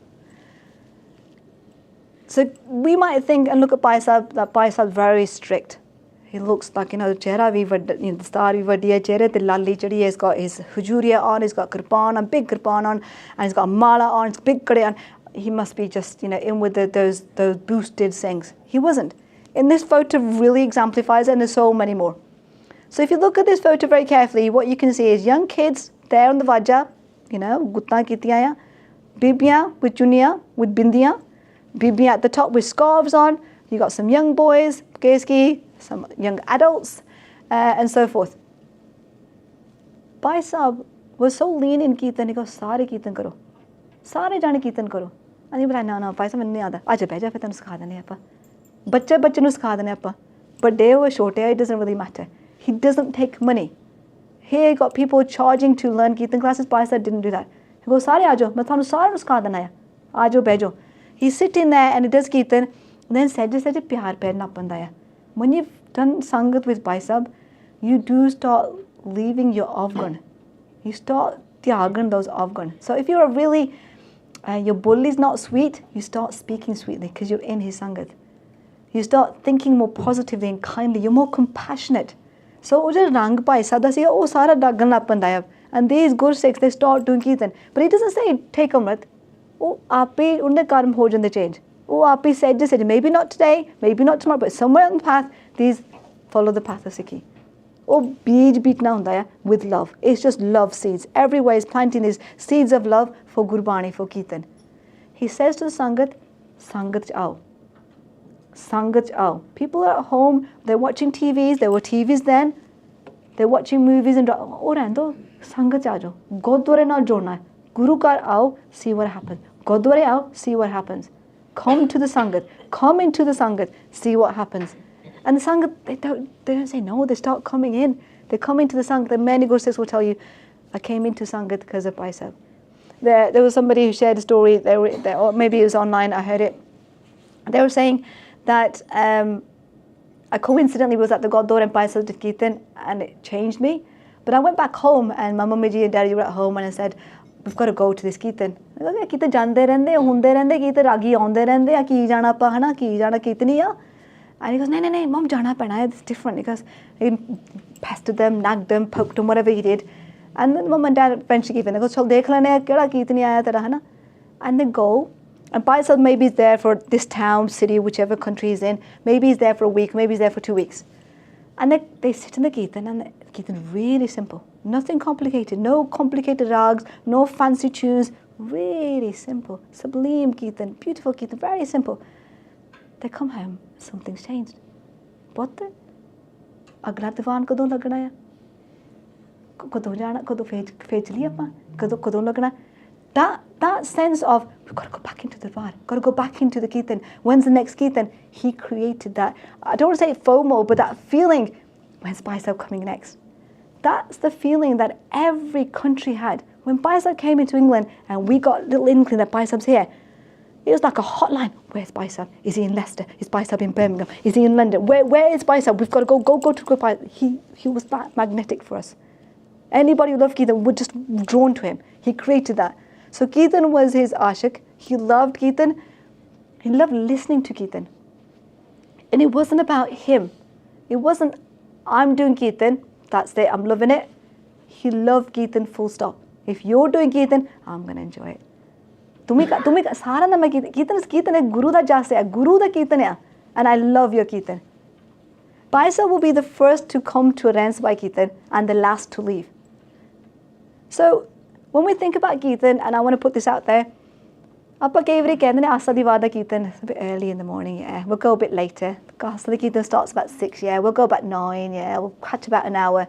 so we might think and look at Bhai Sahib, that Bhai Sahib is very strict. He looks like, chehra bhi vadda, the star bhi vaddi hai, chehre te lalli chadi hai, he's got his hujuriya on, he's got kirpan on, big kirpan on, and he's got a mala on, he's big kade on. He must be just, in with those boosted Singhs. He wasn't. In this photo really exemplifies it, and there's so many more. So if you look at this photo very carefully, what you can see is young kids there on the vajja, guttan kitiya, bibiyan with chuniya, with bindiyan, bibiyan at the top with scarves on. You got some young boys, keski, some young adults, and so forth. Bhai Sahib was so lean in Kirtan, he goes, "Sare Kirtan karo. Sare jane Kirtan karo." And he was like, "No, Bhai Sahib, maine nahi aata. Aaj beh ja, fir tenu sikha dene apa. Bacche nu sikha dene apa." But they were short, it doesn't really matter. He doesn't take money. Here you got people charging to learn Kirtan classes. Bhai Sahib didn't do that. He goes, "Sare aajo, main thanu sare nu sikha dena hai. Aajo bejo." He's sitting there and he does Kirtan, and then said pyar perna panda hai. When you've done Sangat with Bhai Sahib, you do start leaving your avgun. You start tyagan those avgun. So if you're really, your bully is not sweet, you start speaking sweetly because you're in his Sangat. You start thinking more positively and kindly. You're more compassionate. So wo jo rang Bhai Sahib da si oh sara dagan lap panda hai. And these Gur Sikhs, they start doing Kirtan. But he doesn't say take amrit. Oh aape unne karm ho jande change. Oh aape said maybe not today, maybe not tomorrow, but somewhere on the path, these follow the path of Sikhi. Oh beej beatna hunda hai with love. It's just love seeds. Everywhere is planting these seeds of love for Gurbani, for Kirtan. He says to the Sangat, "Sangat aao. Sangat aao." People are at home, they're watching TVs, there were TVs then, they're watching movies and oh rehndo, Sangat aajo. Gurdwara naal jodna hai. Guru Ghar aao, see what happens. Gurdwara aao, see what happens. Come to the Sangat, come into the Sangat, see what happens. And the Sangat, they don't say no, they start coming in. They come into the Sangat. The many Guru Sikhs will tell you, "I came into Sangat because of Bhai Sahib." There was somebody who shared a story, or maybe it was online, I heard it. They were saying that I coincidentally was at the Gurdwara and Bhai Sahib did Kirtan, and it changed me. But I went back home and my mummy ji and daddy were at home, and I said, "We've got to go to this Kirtan." I go, "Kirtan jande rehende, hunde rehende, Kirtan ragi aunde rehende, ki jana pa hana, ki jana kirtaniya." And he goes, "No, mom, jana pena, it's different." Because he pestered them, nagged them, poked them, whatever he did. And then mum and dad eventually gave in. They go, "Chal dekh lene, keda kirtani aaya tera hana." And they go. And Bhai Sahib maybe is there for this town, city, whichever country he's in. Maybe he's there for a week, maybe he's there for 2 weeks. And they sit in the Kirtan, and the Kirtan is really simple. Nothing complicated, no complicated rags, no fancy tunes. Really simple, sublime Kirtan, beautiful Kirtan, very simple. They come home, something's changed. What? Agla divan kadon lagna hai? Kadon jana, kadon fetch liya apa? Kadon lagna? That sense of, we've got to go back into the Vaaran, got to go back into the Kirtan. When's the next Kirtan? He created that. I don't want to say FOMO, but that feeling, when's Bhai Sahib coming next? That's the feeling that every country had. When Bhai Sahib came into England and we got little inkling that Bhai Sahib's here, it was like a hotline. Where's Bhai Sahib? Is he in Leicester? Is Bhai Sahib in Birmingham? Is he in London? Where is Bhai Sahib? We've got to go to Bhai Sahib. He was that magnetic for us. Anybody who loved Kirtan would just drawn to him. He created that. So Kirtan was his ashik. He loved Kirtan. He loved listening to Kirtan. And it wasn't about him. It wasn't, I'm doing Kirtan, that's it, I'm loving it. He loved Kirtan full stop. If you're doing Kirtan, I'm going to enjoy it. Tumika sara na main Kirtan hai Guru da jase hai, Guru da Kirtan hai, and I love your Kirtan. Bhai Sahib will be the first to come to arrange by Kirtan and the last to leave. So when we think about Kirtan, and I want to put this out there, Appa Kevri kehndे ne Asa di Vada Kirtan, it's a bit early in the morning, yeah. We'll go a bit later. Asa di Kirtan starts about 6, yeah. We'll go about 9, yeah. We'll catch about an hour.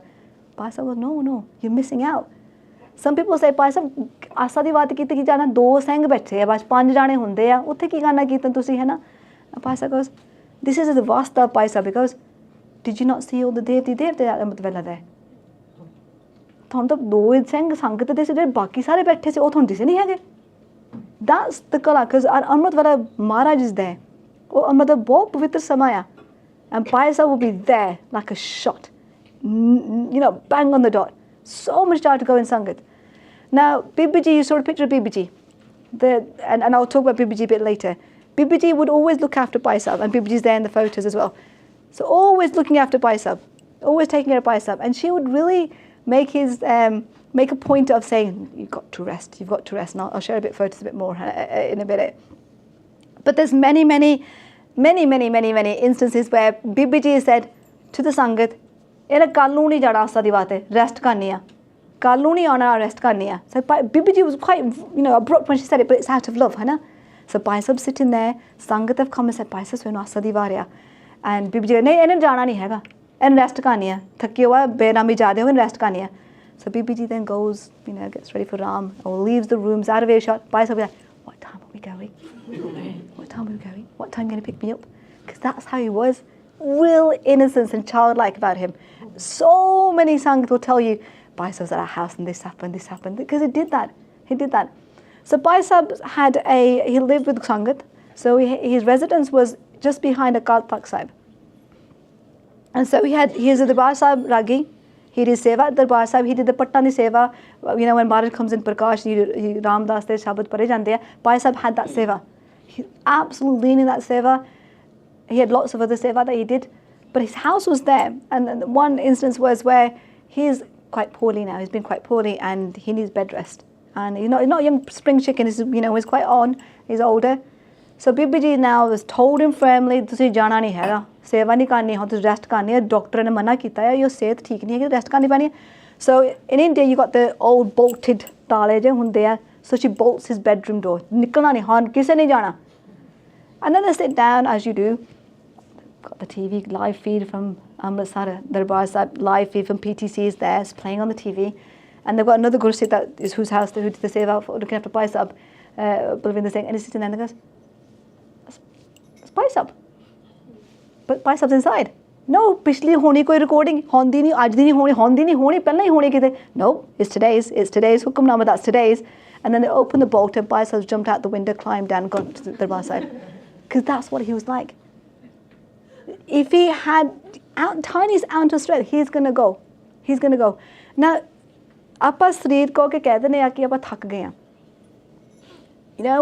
Bhai Sahib, well, no, you're missing out. Some people say, Bhai Sahib, Asa di Vada Kirtan ki jana 2 Singh बैठे हैं, बस 5 जाने ਹੁੰਦੇ ਆ, ਉੱਥੇ ਕੀ ਕਰਨਾ Kirtan ਤੁਸੀਂ है ना? Bhai Sahib goes, This is the Vasta Bhai Sahib. He goes, did you not see all the Devdi Devde at Amrit Vela there? ਤੁਹਾਨੂੰ ਤਾਂ ਦੋ ਹੀ ਸਿੰਘ ਸੰਗਤ ਦੇ ਸੀ ਜਿਹੜੇ ਬਾਕੀ ਸਾਰੇ ਬੈਠੇ ਸੀ ਉਹ ਤੁਹਾਨੂੰ ਦਿਸੇ ਨਹੀਂ ਹੈਗੇ that's the ਕਲਾ because ਅੰਮ੍ਰਿਤ ਵੇਲਾ ਮਹਾਰਾਜ is there ਉਹ ਅੰਮ੍ਰਿਤ ਦਾ ਬਹੁਤ ਪਵਿੱਤਰ ਸਮਾਂ ਆ and Bhai Sahib will be there like a shot you know bang on the dot so much time to go in Sangat. Now Bibi Ji, you saw a picture of Bibi Ji and I'll talk about Bibi Ji a bit later. Bibi Ji would always look after Bhai Sahib and Bibi Ji's there in the photos as well, so always looking after Bhai Sahib, always taking care of Bhai Sahib, and she would really make a point of saying you've got to rest and I'll share a bit photos a bit more in a minute. But there's many instances where Bibi Ji said to the Sangat era kallu nahi jana asa di baat hai rest karni hai kallu nahi aana rest karni hai. So Bibi Ji was quite abrupt when she said it, but it's out of love, hai na. So Bhai Sahib sitting there, Sangat have come and said Bhai Sahib sonu asa di varia and Bibi Ji nahi ene jana nahi hega and rest karni hai thake hua benami jade ho and rest karni hai. So Bibi Ji then goes, gets ready for Ram or leaves the rooms out of earshot. Bhai Sahib will be like, what time are we going? What time are we going? What time are you going to pick me up? Because that's how he was. Real innocence and childlike about him. So many Sangat will tell you, Bhai Sahib's at our house and this happened. Because he did that. So Bhai Sahib he lived with Sangat. So his residence was just behind a Kaltak Sahib. And so he is a Darbar Sahib Ragi. He did Seva at Darbar Sahib. He did the Pattani Seva. When Maharaj comes in Prakash, Ramdas de Shabad Pare Jande. Bhai Sahib had that Seva. He absolutely leaning that Seva. He had lots of other Seva that he did. But his house was there. And one instance was where he's quite poorly now. He's been quite poorly and he needs bed rest. And he's not a young spring chicken. He's quite on. He's older. So Bibi Ji now was told him firmly, तुसी जाना नहीं हैगा, सेवा नहीं करनी है, तुसी rest करनी है, डॉक्टर ने मना किया है, your सेहत ठीक नहीं है कि rest करनी पानी है. So in India you got the old bolted ताले जो होंदे हैं, so she bolts his bedroom door, निकलना नहीं, हाँ किसे नहीं जाना. And then they sit down as you do, got the TV live feed from Amritsar, Darbar Sahib, live feed from PTC is there, it's playing on the TV, and they've got another Guru Sikh that is whose house who did the Seva for looking after Bhai Sahib, Balvinder Singh, and he's sitting there and he goes, Bhai Sahib. But Bhai Sahib's inside. No, पिछली होनी कोई recording होंदी नहीं, आज दी नहीं होनी, पहले ही होनी किते. No, it's today's. Hukamnama, that's today's. And then they opened the bolt and Bhai Sahib jumped out the window, climbed down, gone to the Darbar Sahib. Because that's what he was like. If he had tiniest ounce of strength, he's going to go. Now, ਆਪਾਂ ਸਰੀਰ ਕੋ ਕੇ ਕਹਿ ਦਿੰਦੇ ਆ ਕਿ ਆਪਾਂ ਥੱਕ ਗਏ ਆ.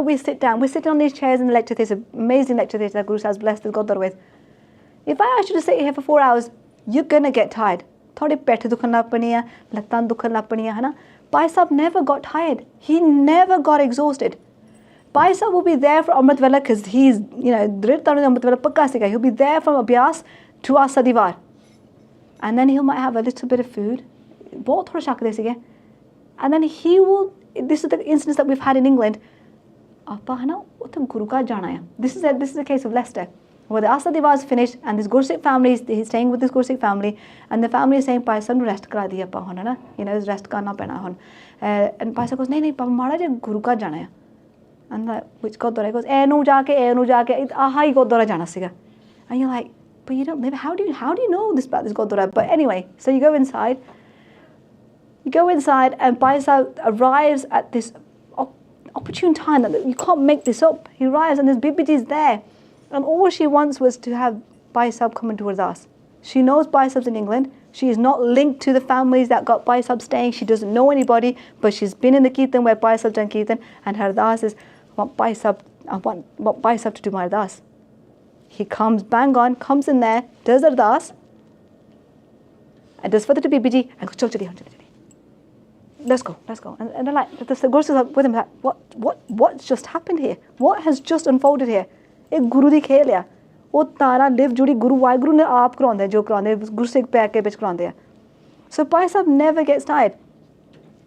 We sit down. We're sitting on these chairs in the lecture theatre, amazing lecture theatre that Guru has blessed the Gurdwara with. If I ask you to sit here for 4 hours, you're going to get tired. Thode peth dukhan lag paniya, lattan dukhan lag paniya, hai na? Bhai Sahib never got tired. He never got exhausted. Bhai Sahib will be there for Amrit Vela because he's, Drit Tarun Amrit Vela pakka siga. He'll be there from Abhyas to Asadivar. And then he might have a little bit of food. Bahut thoda shak de sige. And then he will, this is the instance that we've had in England, this is a case of Leicester, where the Asadivar is finished and this Guru Sikh family, he's staying with this Guru Sikh family, and the family is saying, Bhai Sahib rest kara diya appa hon, rest karna pena hon. And Bhai Sahib goes, nahi, Papa Maharaj, Guru ka jana hai. And like, which Gurdwara goes, enu jaake, aha Gurdwara jana siga. And you're like, but you don't live, how do you know this about this Gurdwara? But anyway, so you go inside and Bhai Sahib arrives at this opportune time that you can't make this up. He arrives and there's Bibi Ji's there, and all she wants was to have Bhai Sahib come into Gurdas. She knows Bhai Sahib's in England. She is not linked to the families that got Bhai Sahib staying. She doesn't know anybody, but she's been in the Kirtan where Bhai Sahib done Kirtan, and her Ardas is, I want Bhai Sahib to do my Ardas. He comes comes in there, does Ardas, and does further to Bibi Ji, and goes, chali. Let's go. And they're like, the Gurus are with him, like, what's just happened here? What has just unfolded here? A Guru di khel hai. वो तारा live जुड़ी गुरु वाहिगुरु ने आप करांदे जो करांदे गुरु Sikh pack के बिच करांदे. So Bhai Sahib never gets tired.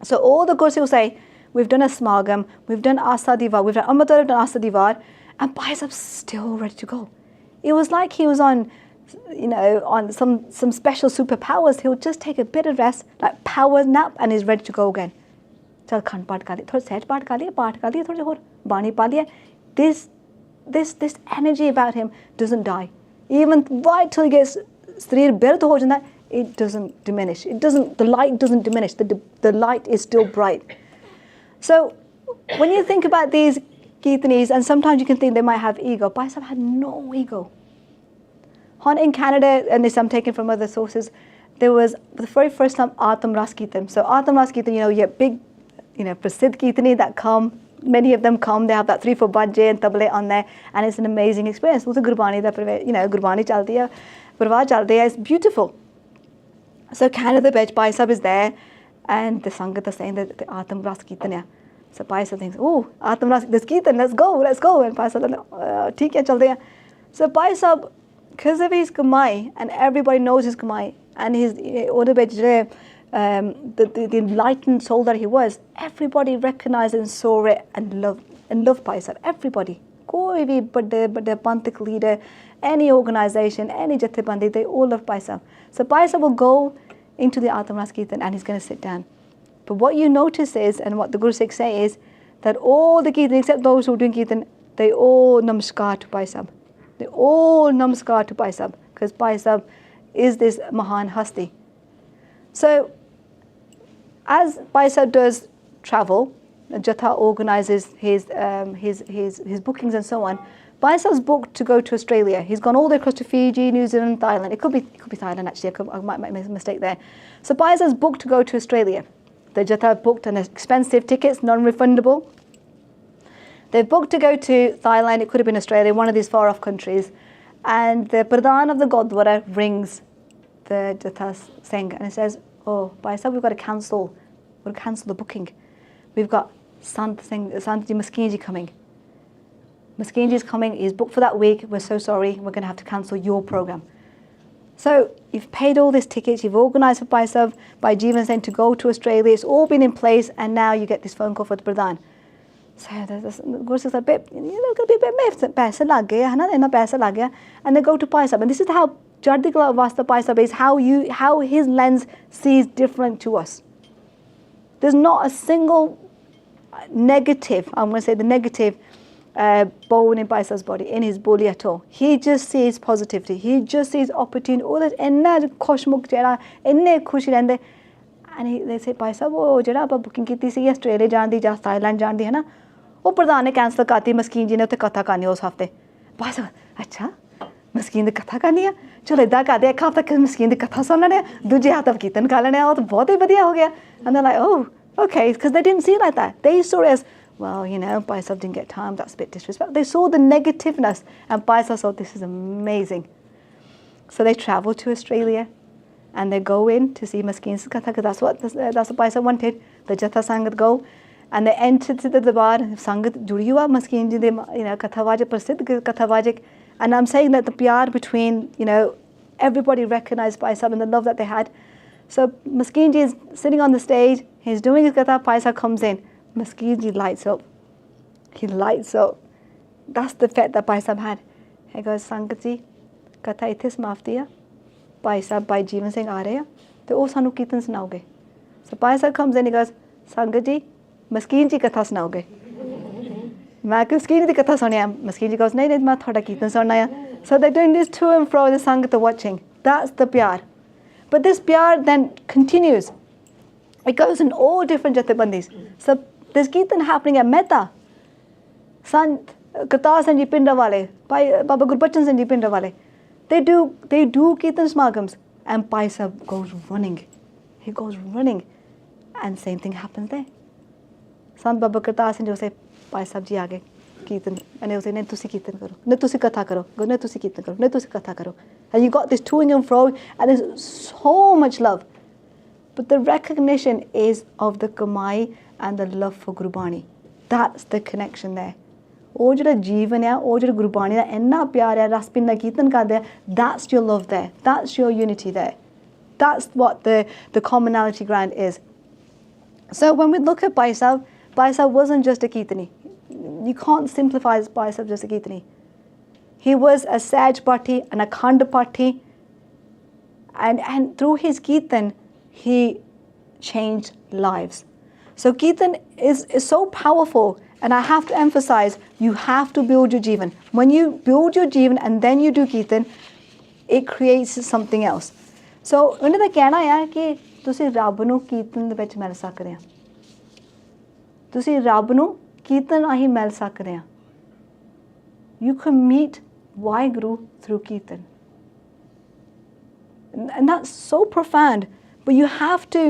So all the Gurus will say, we've done a smagam, we've done Asadivar, we've done Amritsar, we've done Asadivar, and Bhai Sahib's still ready to go. It was like he was on some special superpowers. He'll just take a bit of rest, like power nap, and he's ready to go again. Chal khand paat kar liya, thoda sahaj paat kar liya, thoda aur bani pa liya. This energy about him doesn't die. Even right till he gets Srir Bird ho janda, it doesn't diminish. The light doesn't diminish. The light is still bright. So when you think about these Kirtanis, and sometimes you can think they might have ego, Bhai Sahib had no ego. In Canada, and this I'm taking from other sources, there was the very first time Atam Ras Kirtan. So Atam Ras Kirtan, you get big, Prasidh Kirtani that come. Many of them come, they have that 3-4 bajje and tabale on there, and it's an amazing experience. Also Gurbani, Gurbani chaldi hai, Parwah chaldi hai, it's beautiful. So Canada, Bhai Sahib is there, and the Sangat is saying that the Atam Ras Kirtan hai. So Bhai Sahib thinks, oh, Atam Ras, this Kirtan, let's go. And Bhai Sahib, theek hai, chalde hai. So Bhai Sahib, because of his kamai, and everybody knows his kamai, and his the enlightened soul that he was, everybody recognized and saw it and loved Bhai Sahib. Everybody. Koi bhi bade Panthik leader, any organization, any Jathebandi, they all love Bhai Sahib. So Bhai Sahib will go into the Atam Ras Kirtan and he's going to sit down. But what you notice is, and what the Guru Sikhs say is, that all the Kirtan, except those who are doing Kirtan, they all namaskar to Bhai Sahib. They all namaskar to Bhai Sahib, because Bhai Sahib is this Mahan Hasti. So, as Bhai Sahib does travel, Jatha organizes his bookings and so on. Bhai Sahib's booked to go to Australia. He's gone all the way across to Fiji, New Zealand, Thailand. It could be Thailand actually. I might make a mistake there. So Bhai Sahib's booked to go to Australia. The Jatha booked an expensive tickets, non-refundable. They've booked to go to Thailand. It could have been Australia, one of these far-off countries. And the Pradhan of the Gurdwara rings the Jatha Singh and he says, oh, Bhai Sahib, we've got to cancel the booking. We've got Sant Maskeenji coming. Maskeenji's coming, he's booked for that week, we're so sorry, we're going to have to cancel your program. So you've paid all these tickets, you've organised for Bhai Sahib, by Jeevan saying to go to Australia, it's all been in place, and now you get this phone call for the Pradhan. So the Gurus is a bit, going to be a bit miffed, paisa lag gaya, inna paisa lag gaya, and they go to Bhai Sahib. And this is how Jardi Kala Vasta Bhai Sahib is, how his lens sees different to us. There's not a single negative, I'm going to say the negative bone in Bhai Sahib's body, in his body at all. He just sees positivity. He just sees opportunity. All that inna khoshmukh jehda, inne khush rehndे. And they say, Bhai Sahib, oh jehda aapa booking ਕੀਤੀ ਸੀ Australia ਜਾਣ ਦੀ ਜਾਂ Thailand ਜਾਣ ਦੀ ਹੈ ਨਾ, ਉਹ ਪ੍ਰਧਾਨ ਨੇ cancel ਕਰਤੀ, ਮਸਕੀਨ ਜੀ ਨੇ ਉੱਥੇ ਕਥਾ ਕਰਨੀ ਉਸ ਹਫਤੇ. Bhai Sahib, ਅੱਛਾ ਮਸਕੀਨ ਦੀ ਕਥਾ ਕਰਨੀ ਆ, ਚਲੋ ਇਦਾਂ ਕਰਦੇ ਇੱਕ ਹਫਤਾ ਮਸਕੀਨ ਦੀ ਕਥਾ ਸੁਣ ਲੈਣੇ, ਦੂਜੇ ਹਫਤੇ ਕੀਰਤਨ ਕਰ ਲੈਣੇ, ਉਹ ਤਾਂ ਬਹੁਤ ਹੀ ਵਧੀਆ ਹੋ ਗਿਆ. And they're like, oh, okay, because they didn't see it like that. They saw it as, well, Bhai Sahib didn't get time, that's a bit disrespectful. They saw the negativeness, and Bhai Sahib thought, this is amazing. So they travel to Australia, and they go in to see Maskeen's Katha, because that's what Bhai Sahib wanted. The Jatha Sangat go, and they enter to the Darbar, Sangat judi hua, Maskeen ji de, Katha Vajik, Prasidh Katha Vajik. And I'm saying that the pyar between, everybody recognized Bhai Sahib and the love that they had. So Maskeen ji is sitting on the stage, he's doing his Katha, Bhai Sahib comes in. Maskeen ji lights up. He lights up. That's the effect that Bhai Sahib had. He goes, Sangat ji, Katha ithe samafti hai. Bhai Sahib, Bhai Jeevan Singh aa rahe hai. Te oh sanu kirtan sunaoge. So Bhai Sahib comes in, he goes, Sangat ji, Maskeen ji Katha sunaoge. Main Maskeen ji Katha sunni hai. Maskeen ji goes, nahi, main thoda kirtan sunna hai. So they're doing this to and fro, the Sangat are watching. That's the pyar. But this pyar then continues. It goes in all different Jathebandis. So there's Kirtan happening at Mehta. Sant Kartar Singh ji Pinda wale, Baba Gurbachan Singh ji Pinda wale. They do Kirtan Smagams, and Bhai Sahib goes running. He goes running, and same thing happens there. Sant Baba Kartar Singh ji will say, Bhai Sahib ji aage Kirtan, and he will say, nahi tusi Kirtan karo, nahi tusi Katha karo, nahi tusi Kirtan karo, nahi tusi Katha karo. And you got this toing and fro, and there's so much love. But the recognition is of the Kamai and the love for Gurbani. That's the connection there. Oh jada Jeevan hai, oh jada Gurbani da enna pyar hai, ras pinna kirtan karde, that's your love there. That's your unity there. That's what the commonality ground is. So when we look at Bhai Sahib wasn't just a Kirtani. You can't simplify Bhai Sahib just a Kirtani. He was a Saj Party, an Akhand Party, and through his Kirtan, he changed lives. So Kirtan is so powerful, and I have to emphasize, you have to build your Jeevan. When you build your Jeevan and then you do Kirtan, it creates something else. So ਉਹਨਾਂ ਦਾ ਕਹਿਣਾ ਹੈ ਕਿ ਤੁਸੀਂ ਰੱਬ ਨੂੰ ਕੀਰਤਨ ਦੇ ਵਿੱਚ ਮਿਲ ਸਕਦੇ ਆ, ਤੁਸੀਂ ਰੱਬ ਨੂੰ ਕੀਰਤਨ ਰਾਹੀਂ ਮਿਲ ਸਕਦੇ ਆ. You can meet WhyGuru through Kirtan. And that's so profound, but you have to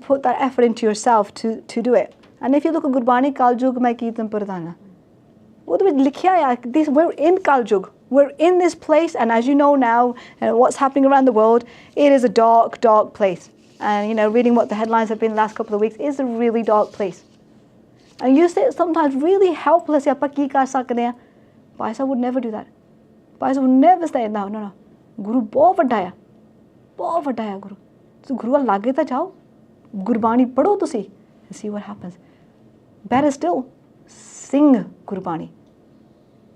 put that effort into yourself to do it. And if you look at Gurbani Kal Yug Mai Kirtan Pradhana, what do we likhya hai? This, we're in Kal Yug. We're in this place, and as you know now, what's happening around the world, it is a dark, dark place. And you know, reading what the headlines have been the last couple of weeks, it's a really dark place. And you sit sometimes really helpless. Bhai Sahib would never do that. Bhai Sahib would never say, no. Guru bahut vadda hai. Bahut vadda hai Guru. So Guru al lage ta jao. Gurbani padho tusi and see what happens. Better still, sing Gurbani.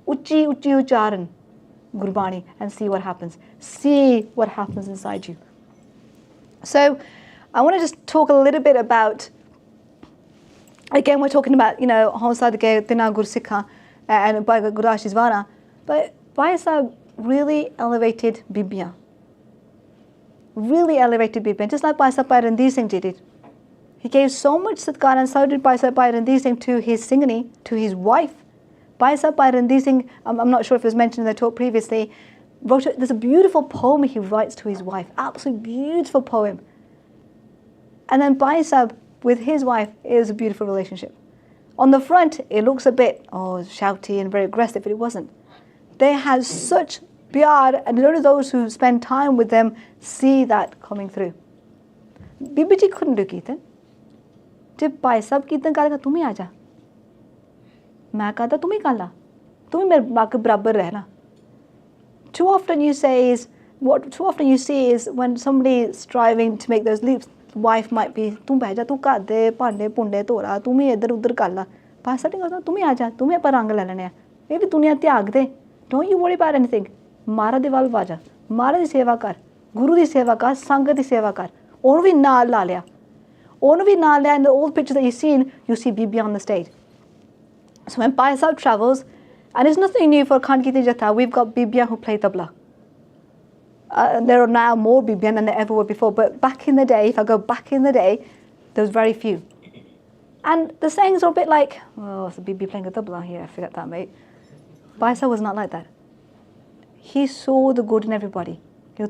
Uchi uchi ucharan Gurbani and see what happens. See what happens inside you. So I want to just talk a little bit about, again, we're talking about, you know, Khalsa de Tina Gur Sikha and Bhai Gurdas's Vaaran, but Bhai Sahib really elevated Bibi. Really elevated Bibi, just like Bhai Sahib Bhai Randhir Singh did it. He gave so much Satgar, and so did Bhai Sahib Bhai Randhir Singh to his Singhani, to his wife. Bhai Sahib Bhai Randhir Singh, I'm not sure if it was mentioned in the talk previously, there's a beautiful poem he writes to his wife, absolutely beautiful poem. And then Bhai Sahib with his wife is a beautiful relationship. On the front, it looks a bit shouty and very aggressive, but it wasn't. They had such pyar, and only those who spend time with them see that coming through. Bibi ji couldn't do Kirtan. जब Bhai Sahib Kirtan करेगा तुम ही आ जा, मैं कहता तुम ही कर ला, तुम ही मेरे माँ के बराबर रहना. Too often you see is when somebody is striving to make those leaps, the wife might be, तुम बह जा, तू कर दे, भांडे पुंडे धो रहा, तुम ही इधर उधर कर ला. Bhai Sahib नहीं कहता तुम ही आ जा, तुम ही अपन रंग ले लेने हैं, ये भी दुनिया त्याग दे. Don't you worry about anything. महाराज दे वाल वाजा, महाराज दी सेवा कर, गुरु दी सेवा कर, संगत दी सेवा कर. ਉਹਨੂੰ ਵੀ ਨਾਲ ਲਾ ਲਿਆ. ਉਹਨੂੰ ਵੀ ਨਾਲ ਲਿਆ. In the old pictures that you've seen, you see Bibi on the stage. So when Bhai Sahib travels, and it's nothing new for Khan Kirtan Jatha, we've got Bibiyan who play tabla. There are now more Bibiyan than there ever were before, but back in the day, if I go back in the day, there was very few. And the sayings are a bit like, oh, it's a Bibi playing a tabla here, I forget that, mate. Bhai Sahib was not like that. He saw the good in everybody. He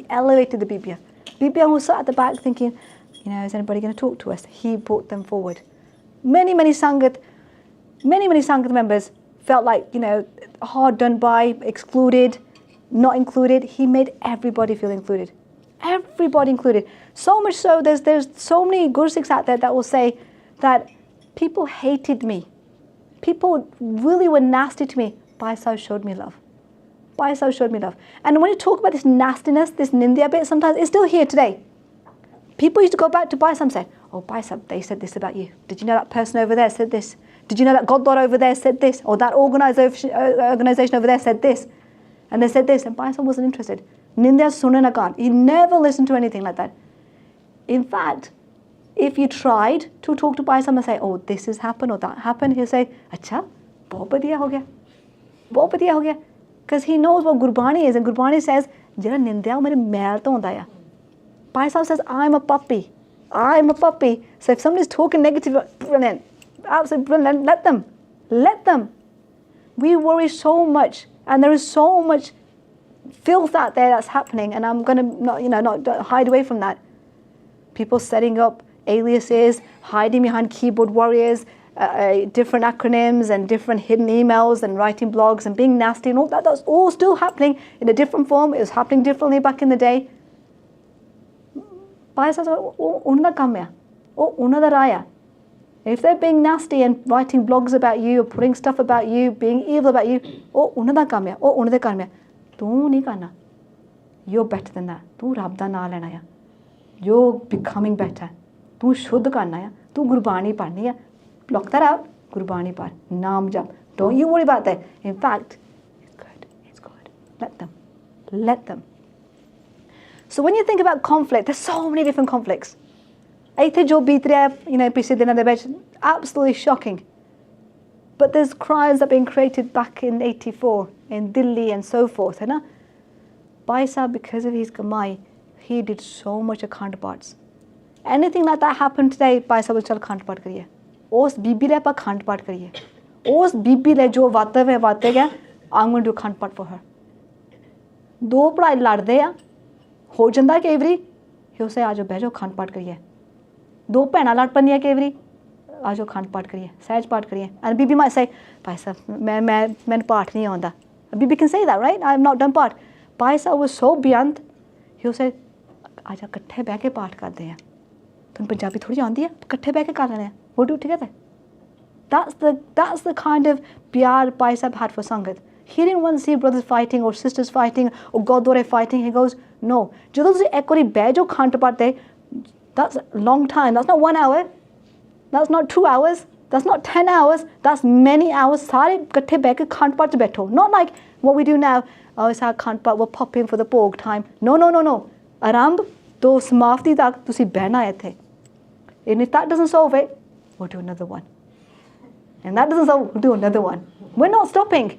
elevated the Bibi. Bibi who sat at the back thinking, you know, is anybody going to talk to us? He brought them forward. Many Sangat members felt like, you know, hard done by, excluded, not included. He made everybody feel included. Everybody included. So much so, there's so many Guru Sikhs out there that will say that people hated me. People really were nasty to me. Bhai Sahib showed me love. Bhai Sahib showed me love. And when you talk about this nastiness, this nindya bit, sometimes it's still here today. People used to go back to Bhai Sahib and say, oh, Bhai Sahib, they said this about you. Did you know that person over there said this? Did you know that Gurdwara over there said this? Or that organisation over there said this? And they said this, and Bhai Sahib wasn't interested. Nindya sunan nagan. He never listened to anything like that. In fact, if you tried to talk to Bhai Sahib and say, oh, this has happened or that happened, he'll say, acha, bahut badhiya ho gaya. Bahut badhiya ho gaya. Because he knows what Gurbani is, and Gurbani says, jehda nindya mere mail to hunda hai. Bhai Sahib says, I'm a puppy. I'm a puppy. So if somebody's talking negative, brilliant, absolutely brilliant, let them. Let them. We worry so much, and there is so much filth out there that's happening, and I'm going to not hide away from that. People setting up aliases, hiding behind keyboard warriors, different acronyms and different hidden emails and writing blogs and being nasty and all that. That's all still happening in a different form. It was happening differently back in the day. If they're being nasty and writing blogs about you or putting stuff about you, being evil about you, you're better than that. You're becoming better. Block that out. Gurbani par. Naam jap. Don't you worry about that. In fact, it's good. It's good. Let them. Let them. So when you think about conflict, there's so many different conflicts. Absolutely shocking. But there's crimes that have been created back in 84 in Delhi and so forth, है ना? Bhai Sahib, because of his kamai, he did so much of counterparts. Anything like that happened today, Bhai Sahib will tell counterpart kariye. Os Bibi le pa counterpart kariye. Os Bibi le jo vaate gaya, I'm going to do counterpart for her. Do prai ladde ya, ho janda kei wari, he'll say, aajo beh jo counterpart kariye. Do bhena lad panniya kei wari, aajo counterpart kariye, sahaj part kariye. And Bibi might say, Bhai Sahib, main part nahi aunda. Bibi can say that, right? I have not done part. Bhai Sahib was so beyond, he'll say, aaja kathe beh ke part karde hain. तुम पंजाबी थोड़ी जानती है इकट्ठे बैठ के कर लेने वो do together. That's the kind of pyar Bhai Sahib had for Sangat. He didn't want to see brothers fighting or sisters fighting or Gurdwara fighting. He goes, no. ਜਦੋਂ ਤੁਸੀਂ ਇੱਕ ਵਾਰੀ ਬਹਿ ਜਾਓ counterpart ਤੇ, that's a long time. That's not 1 hour. That's not 2 hours. That's not 10 hours. That's many hours. ਸਾਰੇ ਇਕੱਠੇ ਬਹਿ ਕੇ counterpart ਤੇ ਬੈਠੋ. Not like what we do now. Oh, it's our counterpart. We'll pop in for the Borg time. No. ਆਰੰਭ ਤੋਂ ਸਮਾਪਤੀ ਤੱਕ ਤੁਸੀਂ ਬਹਿਣਾ ਇੱਥੇ. And if that doesn't solve it, we'll do another one. And that doesn't solve it, we'll do another one. We're not stopping.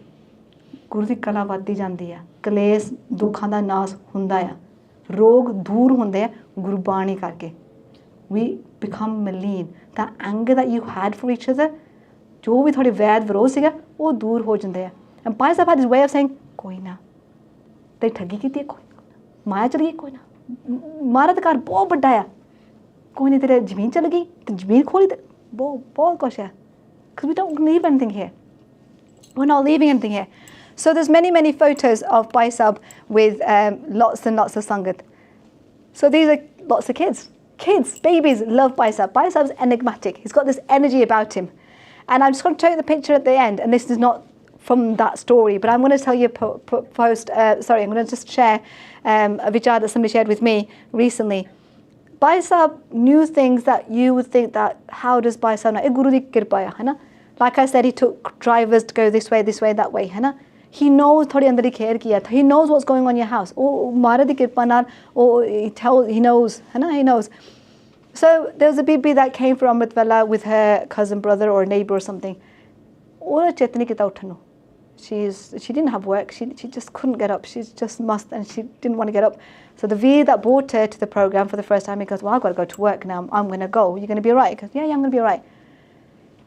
ਗੁਰੂ ਦੀ ਕਲਾ ਵੱਧਦੀ ਜਾਂਦੀ ਹੈ ਕਲੇਸ਼ ਦੁੱਖਾਂ ਦਾ ਨਾਸ ਹੁੰਦਾ ਆ ਰੋਗ ਦੂਰ ਹੁੰਦੇ ਆ ਗੁਰਬਾਣੀ ਕਰਕੇ we become malian. That anger that you had for each other, ਜੋ ਵੀ ਤੁਹਾਡੇ ਵੈਦ ਵਿਰੋਧ ਸੀਗਾ ਉਹ ਦੂਰ ਹੋ ਜਾਂਦੇ ਆ. And Bhai Sahib had his way of saying, ਕੋਈ ਨਾ ਤੇ ਠੱਗੀ ਕੀਤੀ ਹੈ, ਕੋਈ ਨਾ ਮਾਇਆ ਚਲੀ ਗਈ, ਕੋਈ ਨਾ ਮਾਰਾ ਦਾ ਘਰ ਬਹੁਤ ਵੱਡਾ ਆ, ਕੋਈ ਨਹੀਂ ਤੇਰੇ ਜ਼ਮੀਨ ਚਲ ਗਈ ਤੇ ਜ਼ਮੀਨ ਖੋਲੀ ਤੇ ਬਹੁਤ ਕੁਛ ਹੈ. Because we don't leave anything here. We're not leaving anything here. So there's many photos of Bhai Sahib with lots and lots of Sangat. So these are lots of kids. Kids, babies love Bhai Sahib. Bhai Sahib's enigmatic. He's got this energy about him. And I'm just going to show you the picture at the end. And this is not from that story, but I'm going to tell you I'm going to just share a vichar that somebody shared with me recently. Bhai Sahib knew things that you would think that, how does Bhai Sahib know? Guru di kirpa hai na? Like I said, he took drivers to go this way, that way. Hai na? He knows thodi andar hi care kiya tha. He knows what's going on in your house. Oh, Mara di kirpa naal, he knows. Hai na? He knows. So there was a Bibi that came from Amritwala with her cousin brother or neighbour or something. Ora chetni kita uthanu. She didn't have work. She just couldn't get up. She just must, and she didn't want to get up. So the Veer that brought her to the program for the first time, he goes, well, I've got to go to work now. I'm going to go. You're going to be all right? He goes, yeah, I'm going to be all right.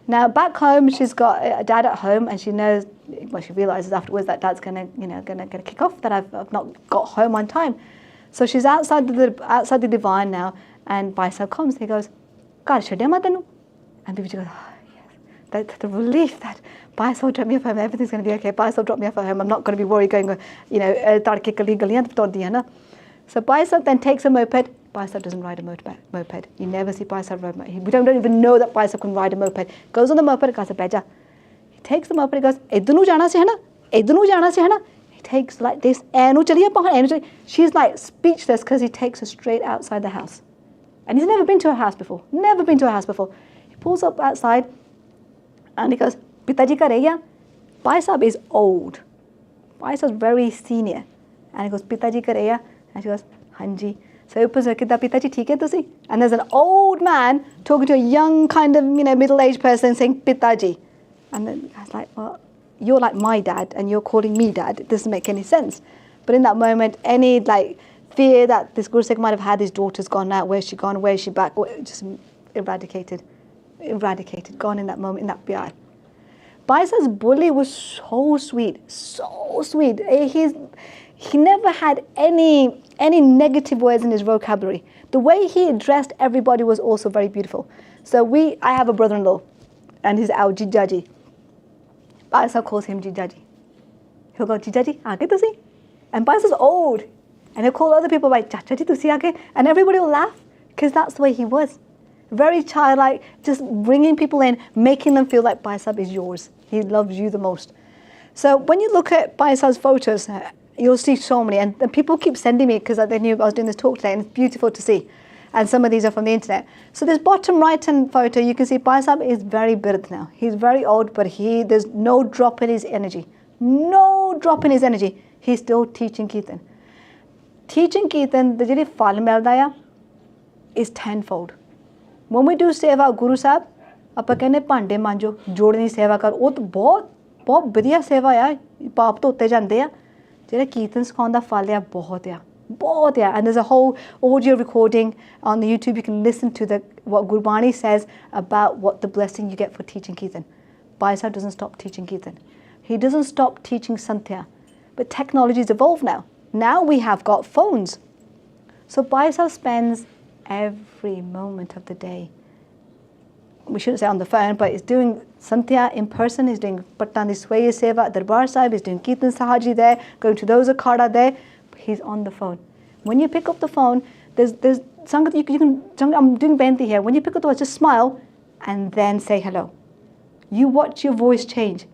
Now back home, she's got a dad at home, and she knows. Well, she realizes afterwards that dad's going to kick off. That I've not got home on time. So she's outside the divan now, and Bhai Sahib comes. He goes, "Kar chhadya ma tenu?" And Bibi goes, oh, yes. The relief that Bhai Sahib dropped me off home. Everything's going to be okay. Bhai Sahib dropped me off at home. I'm not going to be worried going, tarke kali galiyan toddi hai na. So Bhai Sahib then takes a moped. Bhai Sahib doesn't ride a moped. You never see Bhai Sahib ride a moped. We don't even know that Bhai Sahib can ride a moped. Goes on the moped, goes to Beja. He takes the moped, he goes, idnu jana si hai na? He takes like this, she's like speechless because he takes her straight outside the house. And he's never been to a house before. He pulls up outside and he goes, Pitaji ka reya? Bhai Sahib is old. Bhai Sahib is very senior. And he goes, Pitaji ka reya? And she goes, Hanji. So he opens her, Kidda Pitaji theek hai tusi? And there's an old man talking to a young kind of, middle-aged person saying, Pitaji. And then I was like, well, you're like my dad and you're calling me dad. It doesn't make any sense. But in that moment, any fear that this Guru Sikh might have had, his daughter's gone out, where's she gone, where's she back, just eradicated, gone in that moment, in that pyar. Bhai Sahib's bully was so sweet. He never had any negative words in his vocabulary. The way he addressed everybody was also very beautiful. So I have a brother-in-law, and he's our Jijaji. Bhai Sahib calls him Jijaji. He'll go, Jijaji, aage tusi? And Bhai Sahib's old. And he'll call other people like, Chachaji, tusi aage? And everybody will laugh, because that's the way he was. Very childlike, just bringing people in, making them feel like Bhai Sahib is yours. He loves you the most. So when you look at Bhai Sahib's photos, you'll see so many. And people keep sending me, because they knew I was doing this talk today, and it's beautiful to see. And some of these are from the internet. So this bottom right-hand photo, you can see Bhai Sahib is very bird now. He's very old, but there's no drop in his energy. No drop in his energy. He's still teaching Kirtan. Teaching Kirtan, the jiri phal milda is tenfold. When we do Seva Guru Sahib, ਆਪਾਂ ਕਹਿੰਦੇ ਭਾਂਡੇ ਮਾਂਜੋ, ਜੋੜੇ ਦੀ ਸੇਵਾ ਕਰ, ਉਹ ਤਾਂ ਬਹੁਤ ਵਧੀਆ ਸੇਵਾ ਆ, ਪਾਪ ਧੋਤੇ ਜਾਂਦੇ ਆ। ਜਿਹੜਾ ਕੀਰਤਨ ਸਿਖਾਉਣ ਦਾ ਫਲ ਆ ਬਹੁਤ ਆ, ਬਹੁਤ ਆ। And there's a whole audio recording on the YouTube. You can listen to what Gurbani says about what the blessing you get for teaching Kirtan. Bhai Sahib doesn't stop teaching Kirtan. He doesn't stop teaching Santya. But technology's evolved now. Now we have got phones. So Bhai Sahib spends every moment of the day, we shouldn't say on the phone, but he's doing Santya in person, he's doing Pattan di Swaya Seva at Darbar Sahib, he's doing Kirtan Sahaji there, going to those Akhada there, he's on the phone. When you pick up the phone, there's Sangat, you can, I'm doing Benti here, when you pick up the phone, just smile and then say hello. You watch your voice change.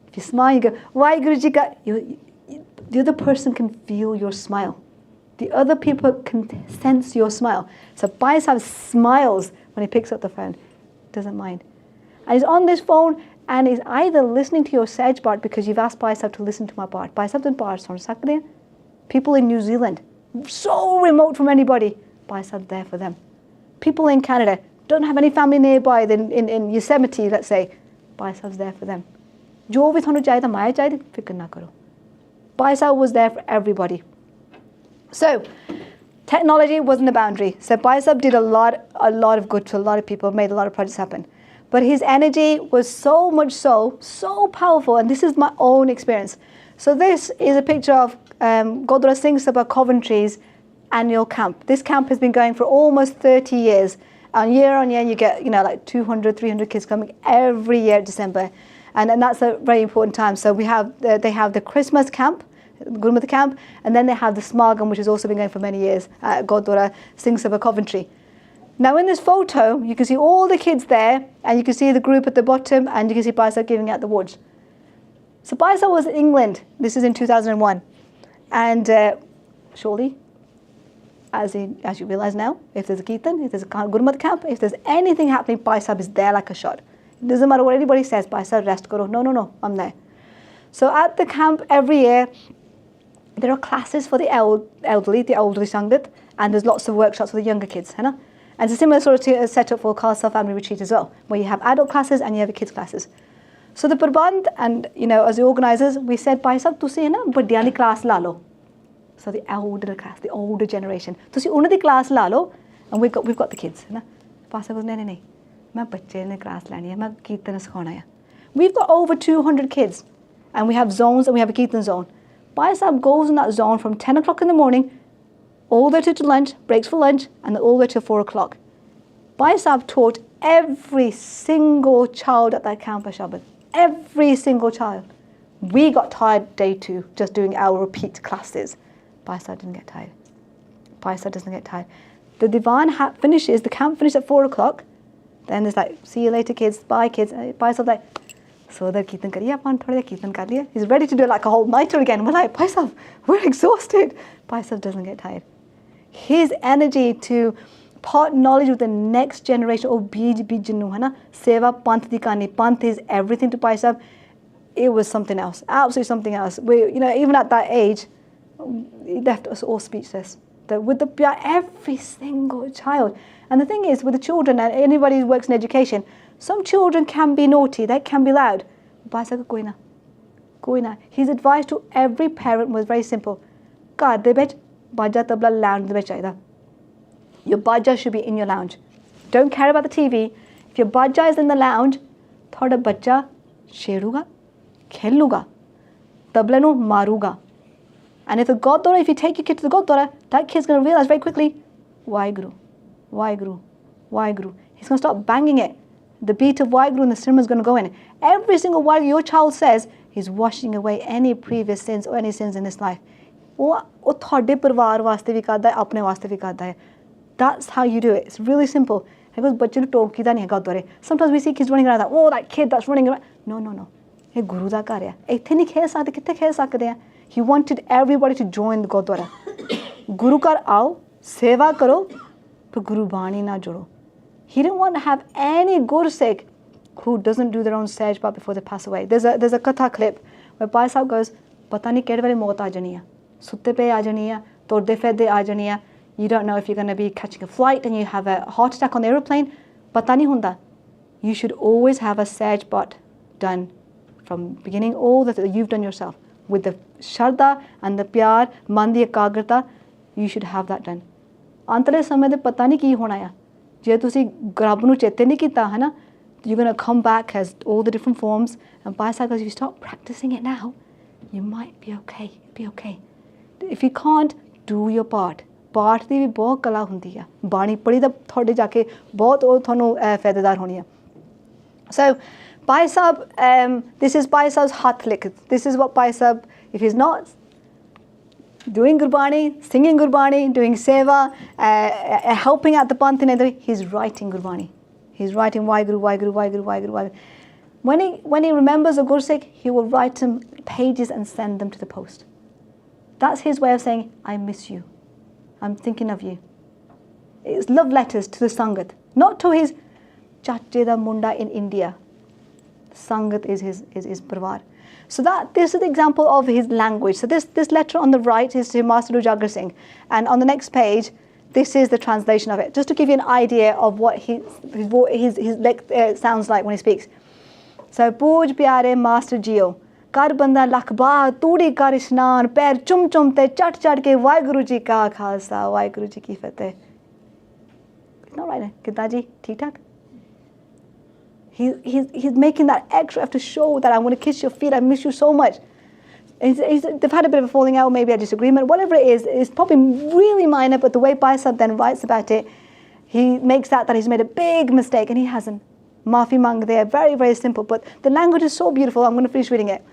If you smile, you go, WhyGuru Ji ka, the other person can feel your smile. The other people can sense your smile. So Bhai Sahib smiles when he picks up the phone. Doesn't mind. And he's on this phone and he's either listening to your Sej part because you've asked Bhai Sahib to listen to my part. Bhai Sahib doesn't part on Saturday. People in New Zealand, so remote from anybody, Bhai Sahib's there for them. People in Canada, don't have any family nearby, in Yosemite, let's say, Bhai Sahib's there for them. Jo bhi thonu chahiye, maya chahiye, fikr na karo. Bhai Sahib was there for everybody. So, technology wasn't a boundary. So Bhai Sahib did a lot of good to a lot of people, made a lot of projects happen. But his energy was so much so powerful, and this is my own experience. So this is a picture of Gurdwara Singh Sabha Coventry's annual camp. This camp has been going for almost 30 years. And year on year, you get, like 200, 300 kids coming every year in December. And that's a very important time. So they have the Christmas camp, Gurmukhi camp, and then they have the Smagam, which has also been going for many years at Gurdwara Singh Sabha Coventry. Now in this photo, you can see all the kids there, and you can see the group at the bottom, and you can see Bhai Sahib giving out the awards. So Bhai Sahib was in England. This is in 2001. And surely, as you realise now, if there's a Kirtan, if there's a Gurmukhi camp, if there's anything happening, Bhai Sahib is there like a shot. It doesn't matter what anybody says, Bhai Sahib, rest karo. No, I'm there. So at the camp every year, there are classes for the elderly Sangat, and there's lots of workshops for the younger kids. And it's a similar sort of setup for Khalsa family retreat as well, where you have adult classes and you have kids classes. So the Prabandh and, as the organisers, we said, Bhai Sahib, tusi baddiyan di class la lo. So the elder class, the older generation. Tusi unna di class la lo, and we've got the kids. Bhai Sahib goes, no. Main bacche ne class lani hai, main Kirtan sikhana hai. We've got over 200 kids, and we have zones, and we have a Kirtan zone. Bhai Sahib goes in that zone from 10 o'clock in the morning, all the way to lunch, breaks for lunch, and then all the way till 4 o'clock. Bhai Sahib taught every single child at that camp of Shabbat. Every single child. We got tired day 2, just doing our repeat classes. Bhai Sahib didn't get tired. Bhai Sahib doesn't get tired. The Divan finishes, the camp finishes at 4 o'clock. Then there's like, see you later kids, bye kids. Bhai Sahib like, so the Kirtan kariye, apan thoda Kirtan kar liya. He's ready to do like a whole nighter again. We're like, Bhai Sahib, we're exhausted. Bhai Sahib doesn't get tired. His energy to part knowledge with the next generation, Seva, Panth di kani, Panth is everything to Bhai Sahib. It was something else, absolutely something else. Even at that age, he left us all speechless. With every single child. And the thing is, with the children, and anybody who works in education, some children can be naughty, they can be loud. Bhai Sahib koi na. His advice to every parent was very simple. Ghar de vich baja tabla lounge de vich chahida. Your baja should be in your lounge. Don't care about the TV. If your baja is in the lounge, thoda bacha sheruga, kheluga, tabla nu maruga. And if you take your kid to the Gurdwara, that kid's going to realise very quickly, WhyGuru. He's going to start banging it. The beat of WhyGuru and the cinema is going to go in. Every single WhyGuru your child says, he's washing away any previous sins or any sins in this life. That's how you do it. It's really simple. Sometimes we see kids running around like, that kid that's running around. No. Hey, Guru da ghar hai. He wanted everybody to join the Gurdwara. Guru kar aao, seva karo, but Guru Bani na juro. He didn't want to have any Gursikh who doesn't do their own Sejpa before they pass away. There's a Katha clip where Bhai Sahib goes, Pata nahi kehde vele maut aa jani hai. Sutte pe aa jani hai, torde fede aa jani hai. You don't know if you're going to be catching a flight and you have a heart attack on the aeroplane. Pata nahi hunda. you should always have a Sahaj Path done from beginning, all that you've done yourself. With the Shraddha and the Pyar, Man di Ekagrata, you should have that done. Antale samay de pata nahi ki hona hai. Je tusi Rabb nu chete nahi kita hai na, you're going to come back as all the different forms. And Bhai Sahib goes, if you start practicing it now, you might be okay. Be okay. If you can't, do your part. Part ਦੀ ਵੀ ਬਹੁਤ ਕਲਾ ਹੁੰਦੀ ਹੈ. ਬਾਣੀ ਪੜ੍ਹੀ ਤਾਂ ਤੁਹਾਡੇ ਜਾ ਕੇ ਬਹੁਤ ਉਹ ਤੁਹਾਨੂੰ ਫਾਇਦੇਦਾਰ ਹੋਣੀ ਹੈ. So, Bhai Sahib, this is Bhai Sahib's Hath Likht. This is what Bhai Sahib, if he's not doing Gurbani, singing Gurbani, doing Seva, helping out the Panth in Edri, he's writing Gurbani. He's writing WhyGuru, WhyGuru, WhyGuru, WhyGuru, WhyGuru. When he remembers a Gursikh, he will write them pages and send them to the post. That's his way of saying, I miss you. I'm thinking of you. It's love letters to the Sangat, not to his Chache da Munda in India. Sangat is his parvar. So this is the example of his language. So this letter on the right is to Master Ujagar Singh, and on the next page, this is the translation of it, just to give you an idea of what his sounds like when he speaks. So, Pooj Pyare Master Jio, Kar Banda Lakhba, Tudi Kar Ishnan, Pair Chum Chum Te Chat Chat Ke WhyGuru Ji Ka Khalsa, WhyGuru Ji Ki Fateh. It's not right, Kidaji, T-Tak. He's making that extra effort to show that I'm going to kiss your feet, I miss you so much. They've had a bit of a falling out, maybe a disagreement, whatever it is, it's probably really minor, but the way Bhai Sahib then writes about it, he makes that he's made a big mistake, and he hasn't. Maafi mang there, very, very simple, but the language is so beautiful, I'm going to finish reading it.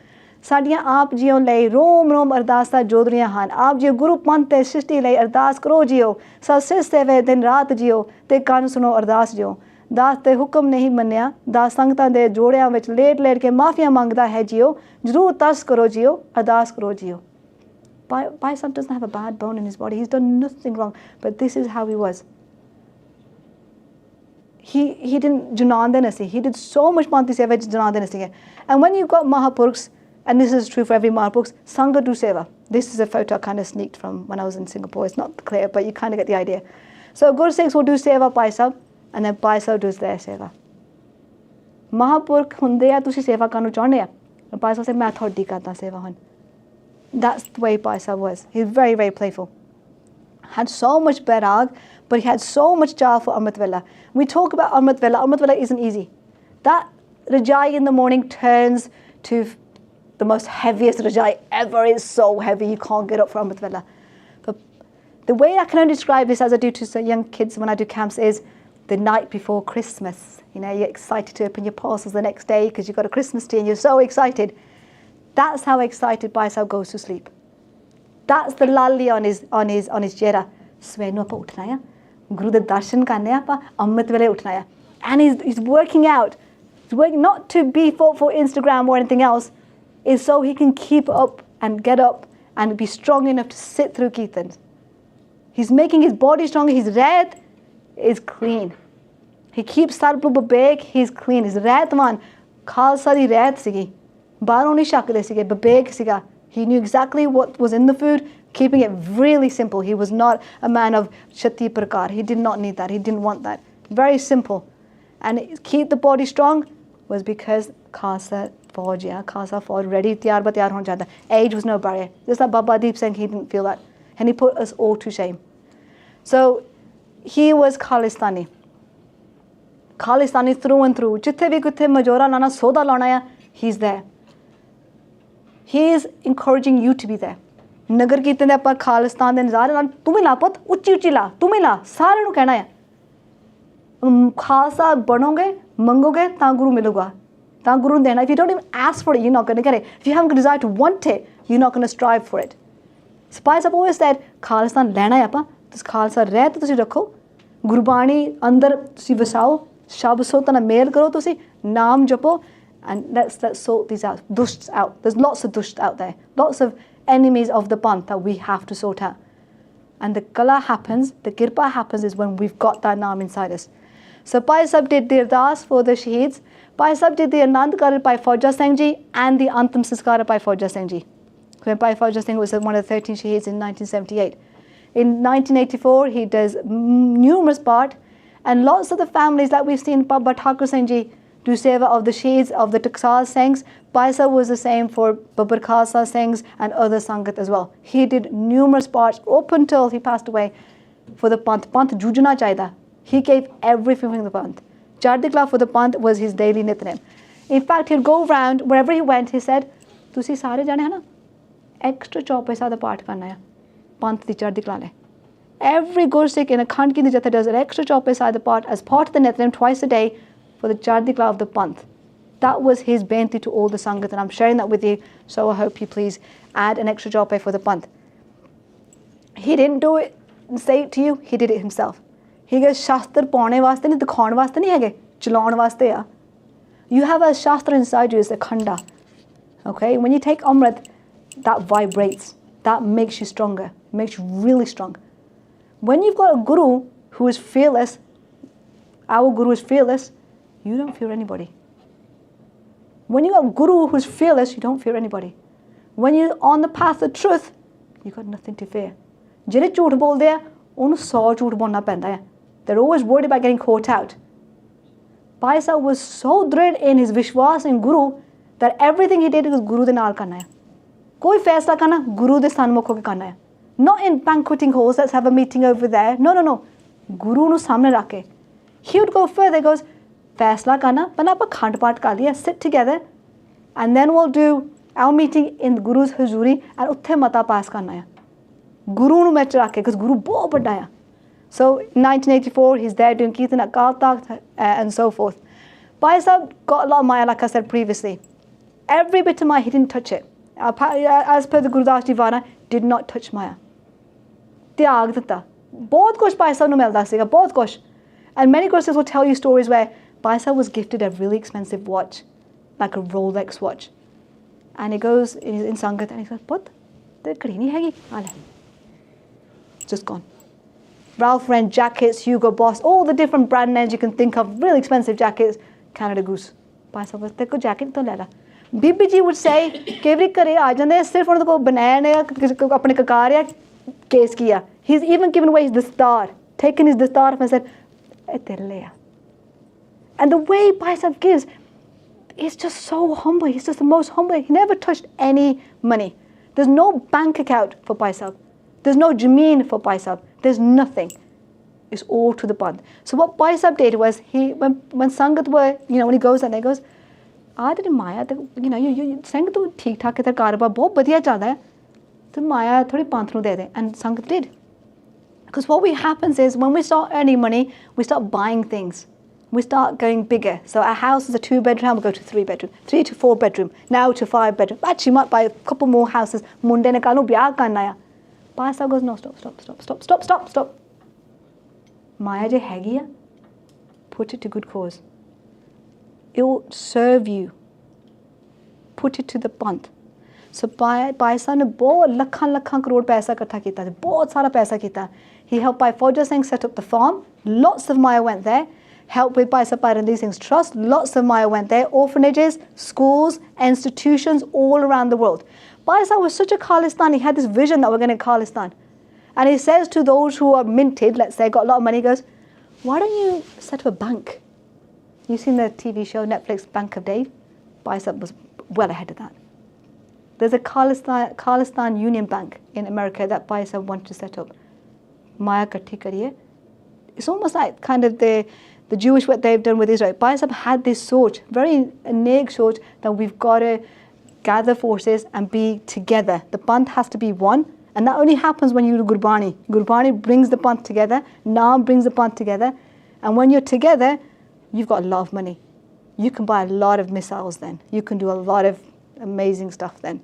Sadiyan aap jiyo lay, rom rom ardasa jodriyan han, aap jiyo guru pante shishti lay ardas karo jiyo, sa sir seve din raat jiyo, te kan suno ardas jiyo. दास ते हुक्म नहीं मन्या दास संगतां दे जोड़ियां विच late late के mafia मंगदा है जियो जरूर तस करो जियो अरदास करो जियो. Bhai Sahib doesn't have a bad bone in his body, he's done nothing wrong, but this is how he was. He didn't Junan Dynasty, he did so much Panthi Seva Junan Dynasty. And when you've got Mahapurkhs, and this is true for every Mahapurkhs, Sangat do Seva. This is a photo I kind of sneaked from when I was in Singapore, it's not clear, but you kind of get the idea. So Gursikhs will do Seva Bhai Sahib, and then Bhai Sahib does their Seva. Mahapurkh hunde a tusi Seva karnu chahne a. And Bhai Sahib said, "Main thodi karda Seva hun." That's the way Bhai Sahib was. He was very, very playful. Had so much berag, but he had so much jar for Amrit Vela. We talk about Amrit Vela. Amrit Vela isn't easy. That Rajai in the morning turns to the most heaviest Rajai ever. It's so heavy, you can't get up for Amrit Vela. But the way I can only describe this, as I do to young kids when I do camps, is the night before Christmas. You know, you're excited to open your parcels the next day because you've got a Christmas tree and you're so excited. That's how excited Bhai Sahib goes to sleep. That's the lalli on his chehra. Swear no apa uthna hai, Guru da darshan karne apa, Amrit Vele uthna hai. And he's working out. He's working not to be for Instagram or anything else, is so he can keep up and get up and be strong enough to sit through Kirtan. He's making his body stronger. His red is clean. He keeps Sarplu Babeg, he's clean. He's Raitman. Khalsa di Rait sigi. Baroni Shakle sige, Babeg siga. He knew exactly what was in the food, keeping it really simple. He was not a man of Shati Prakar. He did not need that. He didn't want that. Very simple. And keep the body strong was because Khalsa Fauj, ready, tiyar ba tiyar hon jata. Age was no barrier. Just like Baba Deep saying he didn't feel that. And he put us all to shame. So, he was Khalistani. Khalistani through and through. Jithe bhi kuthe majora lana soda lana ya, he's there. He is encouraging you to be there. Nagar Kirtan de appa Khalistan de nazare lan tum hi la put uchi uchi la tum hi la sare nu kehna hai. Khalsa banoge mangoge ta guru miluga. Ta guru dena. If you don't even ask for it, you're not going to get it. If you haven't a desire to want it, you're not going to strive for it. Spice have always said Khalistan lena hai appa. Tus Khalsa reh to tusi rakho. Gurbani andar tusi vasao. Shab sotana mail karo tusi. Naam japo. And let's sort these out. Dushts out. There's lots of dusht out there. Lots of enemies of the Panth that we have to sort out. And the kala happens, the kirpa happens is when we've got that naam inside us. So Bhai Sahib did the ardas for the shaheeds. Bhai Sahib did the Anand Karat by Fauja Singh Ji and the Antam Sanskar by Fauja Singh Ji. When Bhai Fauja Singh was one of the 13 shaheeds in 1978. In 1984, he does numerous part, And lots of the families, like we've seen Baba Thakur Singh Ji do Seva of the Shades, of the Taksal Singhs. Bhai Sahib was the same for Babar Khalsa Singhs and other Sangat as well. He did numerous parts up until he passed away for the Panth. Panth jujna chaida. He gave everything for the Panth. Chardikla for the Panth was his daily Nitnem. In fact, he'd go around, wherever he went, he said, "Tusi sare jane hai na? Extra chaupai sada part karna hai. Panth di Chardikla le." Every Gursikh in a Khand Ki Jatha does an extra chaupai sada part as part of the Nitnem twice a day for the Chardikla of the Panth. That was his benti to all the Sangat, and I'm sharing that with you, so I hope you please add an extra chaupai for the Panth. He didn't do it and say it to you, he did it himself. He goes, Shastra paune vaste nahi, dikhaun vaste nahi hege, chalaun vaste ya. You have a Shastra inside you, it's a khanda. Okay, when you take Amrit, that vibrates, that makes you stronger, makes you really strong. When you've got a Guru who is fearless, our Guru is fearless, you don't fear anybody. When you got a Guru who's fearless, you don't fear anybody. When you're on the path of truth, you've got nothing to fear. Jehde jhoot bolde hai, ਉਹਨੂੰ 100 ਝੂਠ ਬੋਲਣਾ ਪੈਂਦਾ ਹੈ. They're always worried about getting caught out. Bhai Sahib was so drid in his Vishwas in Guru that everything he did was Guru ਦੇ ਨਾਲ ਕਰਨਾ ਹੈ. ਕੋਈ ਫੈਸਲਾ ਕਰਨਾ Guru ਦੇ ਸਨਮੁਖ ਹੋ ਕੇ ਕਰਨਾ ਹੈ. Not in banqueting halls, let's have a meeting over there. No, no, no. Guru ਨੂੰ ਸਾਹਮਣੇ ਰੱਖ ਕੇ. He would go further, he goes, ਫੈਸਲਾ ਕਰਨਾ ਪਹਿਲਾਂ ਆਪਾਂ ਖੰਡ ਪਾਠ ਕਰ ਲਈਏ, sit together, and then we'll do our meeting in Guru's huzuri, and ਉੱਥੇ ਮਤਾ ਪਾਸ ਕਰਨਾ ਹੈ. Guru ਨੂੰ ਵਿੱਚ ਰੱਖ ਕੇ, because Guru ਬਹੁਤ ਵੱਡਾ ਹੈ. So in 1984, he's there doing Kirtan at Kaur and so forth. Bhai Sahib got a lot of Maya, like I said previously. Every bit of Maya, he didn't touch it. As per the Gurdas Vaaran, did not touch Maya. ਤਿਆਗ ਦਿੱਤਾ. ਬਹੁਤ ਕੁਛ Bhai Sahib ਨੂੰ ਮਿਲਦਾ ਸੀਗਾ, ਬਹੁਤ ਕੁਛ. And many Gurus will tell you stories where Bhai Sahib was gifted a really expensive watch, like a Rolex watch. And he goes in Sangat and he goes, "Put, the घड़ी नहीं हैगी, आ ले." Just gone. Ralph Lauren jackets, Hugo Boss, all the different brand names you can think of, really expensive jackets, Canada Goose. Bhai Sahib was, "Teko jacket to le la." Bibi ji would say, "Kevri kare aa jande, sirf unde ko banana ya, apne kakar ya, case kiya." He's even given away his dastar, taken his dastar and said, "Eh tere le ya." And the way Bhai Sahib gives, he's just so humble. He's just the most humble. He never touched any money. There's no bank account for Bhai Sahib. There's no jameen for Bhai Sahib. There's nothing. It's all to the Panth. So what Bhai Sahib did was, when Sangat were, when he goes and he goes, "Ah, the Maya, you Sangat to theek thak ke tar karobar bahut badhiya chalda hai. To Maya thodi Panth nu de de." And Sangat did. Because what happens is, when we start earning money, we start buying things. We start going bigger. So our house is a 2-bedroom, we'll go to 3-bedroom, 3 to 4 bedroom, now to 5-bedroom. Actually, might buy a couple more houses. Munde ne kaal nu byah karna hai. Bhai Sahib goes, "No, stop. Maya je hegi hai, put it to good cause. It will serve you. Put it to the Panth." So Bhai Sahib ne bahut lakhan crore paisa ikkatha kita, bahut sara paisa kita. He helped Bhai Fauja Singh set up the farm. Lots of Maya went there. Helped with Bhai Sahib Randhir Singh's trust. Lots of Maya went there. Orphanages, schools, institutions all around the world. Bhai Sahib was such a Khalistan. He had this vision that we're going to Khalistan. And he says to those who are minted, let's say, got a lot of money, he goes, "Why don't you set up a bank?" You've seen the TV show Netflix, Bank of Dave? Bhai Sahib was well ahead of that. There's a Khalistan Union Bank in America that Bhai Sahib wanted to set up. Maya katti kariye. It's almost like kind of the Jewish what they've done with Israel. Bhai Sahib had this soch, very innate soch, that we've got to gather forces and be together. The Panth has to be one, and that only happens when you do Gurbani. Gurbani brings the Panth together, Naam brings the Panth together, and when you're together, you've got a lot of money. You can buy a lot of missiles then. You can do a lot of amazing stuff then.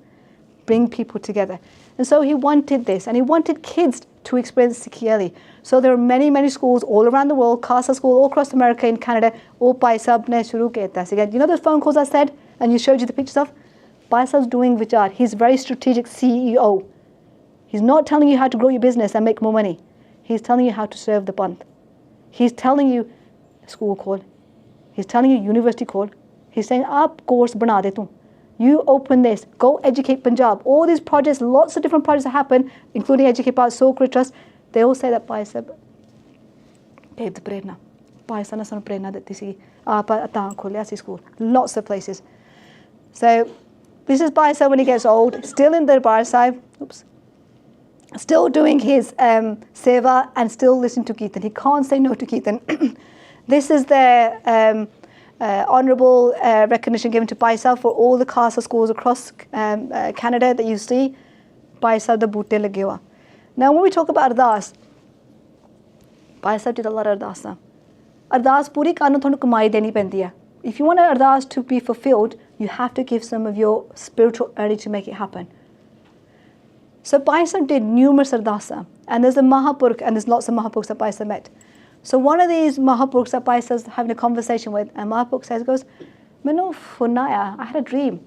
Bring people together. And so he wanted this, and he wanted kids to experience Sikhi early. So there are many schools all around the world, Khalsa school all across America and Canada, all Bhai Sahib ne shuru keta. So again, those phone calls I said, and you showed you the pictures of? Bhai Sahib's doing vichar. He's a very strategic CEO. He's not telling you how to grow your business and make more money. He's telling you how to serve the Panth. He's telling you school call. He's telling you university call. He's saying, "Aap course bana de tu. You open this. Go educate Punjab." All these projects, lots of different projects that happen, including Educate Bharat, Sokra Trust. They all say that Bhai Sahib gave the prerna. Bhai Sahib ne sanu prerna ditti si. Aap taa kholiya si school. Lots of places. So this is Bhai Sahib when he gets old, still in the Darbar Sahib. Oops. Still doing his seva and still listening to Kirtan. He can't say no to Kirtan. This is the honourable recognition given to Bhai Sahib for all the Khalsa schools across Canada that you see. Bhai Sahib da boote lage hua. Now when we talk about ardas, Bhai Sahib did a lot of ardas. Ardas puri karno thonu kamai deni pendi hai. If you want an ardas to be fulfilled, you have to give some of your spiritual energy to make it happen. So Bhai Sahib did numerous ardasa, and there's a Mahapurkh, and there's lots of Mahapurkhs that Bhai Sahib met. So one of these Mahapurkhs that Bhai Sahib's having a conversation with, and Mahapurkh says, goes, Manu funaya, I had a dream.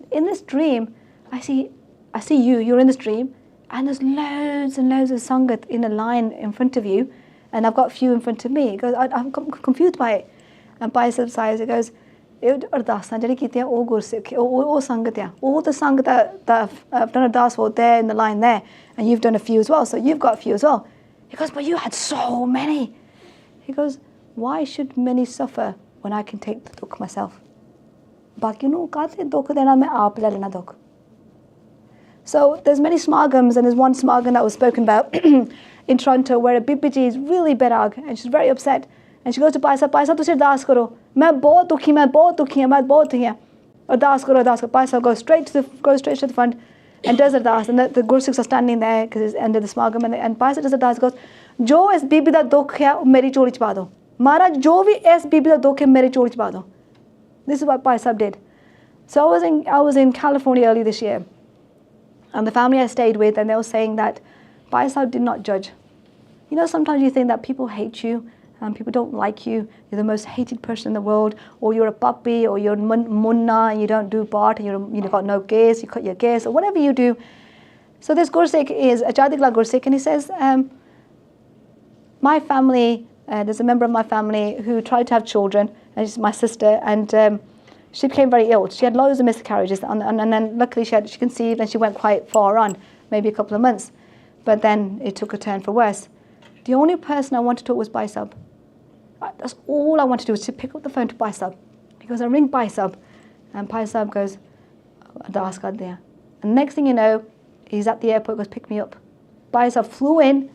In this dream, I see you, you're in this dream, and there's loads and loads of Sangat in a line in front of you, and I've got a few in front of me. He goes, I'm confused by it. And Bhai Sahib sighs, he goes, Ardasan jehड़ी कीतियां ओ गुरसिख ओ संगत है all the संगत that I've done ardas for there in the line there, and you've done a few as well, so you've got a few as well. He goes, but you had so many. He goes, why should many suffer when I can take the dukh myself? बाकी नु काते dukh देना मैं आप ले लेना dukh. So there's many smagams, and there's one smagam that was spoken about in Toronto where a Bibi is really berag and she's very upset. And she goes to Bhai Sahib, तुसी अरदास करो. मैं बहुत दुखी हूँ. Ardas karo. Bhai Sahib goes straight to the front and does ardas. And the Gursikhs are standing there because it's end of the smagam. And Bhai Sahib does ardas, goes, जो इस बीबी दा दुख है मेरी चोली च पा दो. महाराज जो भी इस बीबी दा दुख है मेरी चोली च पा दो. This is what Bhai Sahib did. So I was in California early this year, and the family I stayed with, and they were saying that Bhai Sahib did not judge. You know, sometimes you think that people hate you, and people don't like you, you're the most hated person in the world, or you're a puppy, or you're munna, and you don't do part, and you've got no gas, you cut your gas, or whatever you do. So this Gursikh is a Jadigla Gursikh, and he says, my family, there's a member of my family who tried to have children, and she's my sister, and she became very ill. She had loads of miscarriages, and then luckily she conceived, and she went quite far on, maybe a couple of months, but then it took a turn for worse. The only person I wanted to talk was Bhai Sahib. That's all I want to do is to pick up the phone to Bhai Sahib. He goes, I ring Bhai Sahib, and Bhai Sahib goes, Ardas kar diya. And next thing you know, he's at the airport, goes, pick me up. Bhai Sahib flew in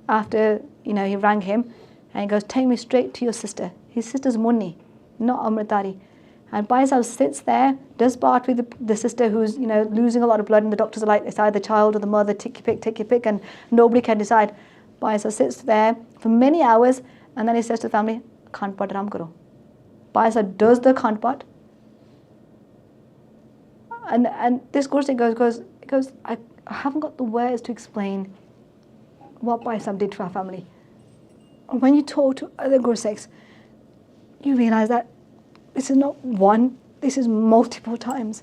after, he rang him, and he goes, take me straight to your sister. His sister's Munni, not Amritari. And Bhai Sahib sits there, does part with the sister who's, losing a lot of blood, and the doctors are like, it's either the child or the mother, take your pick, and nobody can decide. Bhai Sahib sits there for many hours, and then he says to the family, Khand Path Ram Karo. Bhai Sahib does the Khand Path. And this Gursikh goes, I haven't got the words to explain what Bhai Sahib did to our family. When you talk to other Gursikhs, you realize that this is not one, this is multiple times.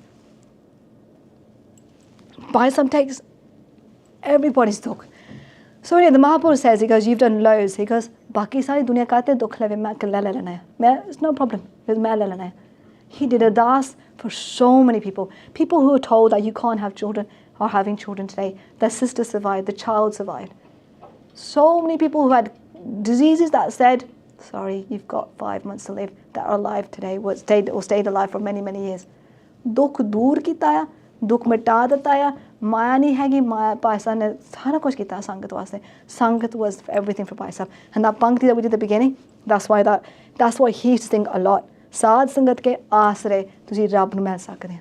Bhai Sahib takes everybody's dukh. So anyway, the Mahapurkhs says, he goes, you've done loads. He goes, Baki sari dunya kate dukh leve, main le lena hai. It's no problem. Main le lena hai. He did a das for so many people. People who are told that you can't have children are having children today. Their sister survived, the child survived. So many people who had diseases that said, sorry, you've got 5 months to live, that are alive today, or stayed alive for many, many years. Dukh dur kita hai, dukh mita deta hai, maya nahi hegi, maya Bhai Sahib ne sara kuch kita Sangat waste. Sangat was everything for Bhai Sahib. And that pankti that we did at the beginning, that's why he used to sing a lot. Saad Sangat ke asre, tusi Rab nu mil sakde.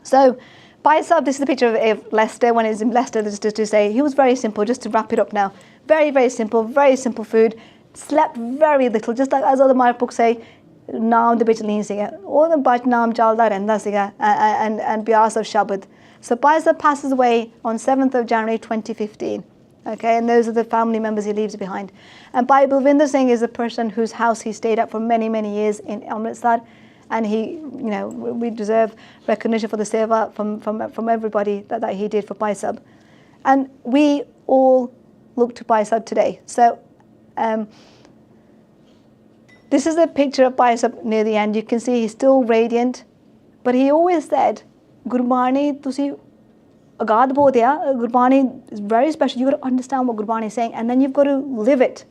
So, Bhai Sahib, this is the picture of Leicester, when he was in Leicester, just to say, he was very simple, just to wrap it up now. Very, very simple food. Slept very little, just like as other Mahapurkhs say, naam de bich nahi siga. All the bach naam chalda rehda siga, and biyas of Shabad. So Bhai Sahib passes away on 7th of January 2015. Okay, and those are the family members he leaves behind. And Bhai Balvinder Singh is the person whose house he stayed at for many, many years in Amritsar. And he, we deserve recognition for the seva from everybody that he did for Bhai Sahib. And we all look to Bhai Sahib today. So this is a picture of Bhai Sahib near the end. You can see he's still radiant. But he always said, Gurbani, tusi agad bodhya. Gurbani is very special. You've got to understand what Gurbani is saying, and then you've got to live it.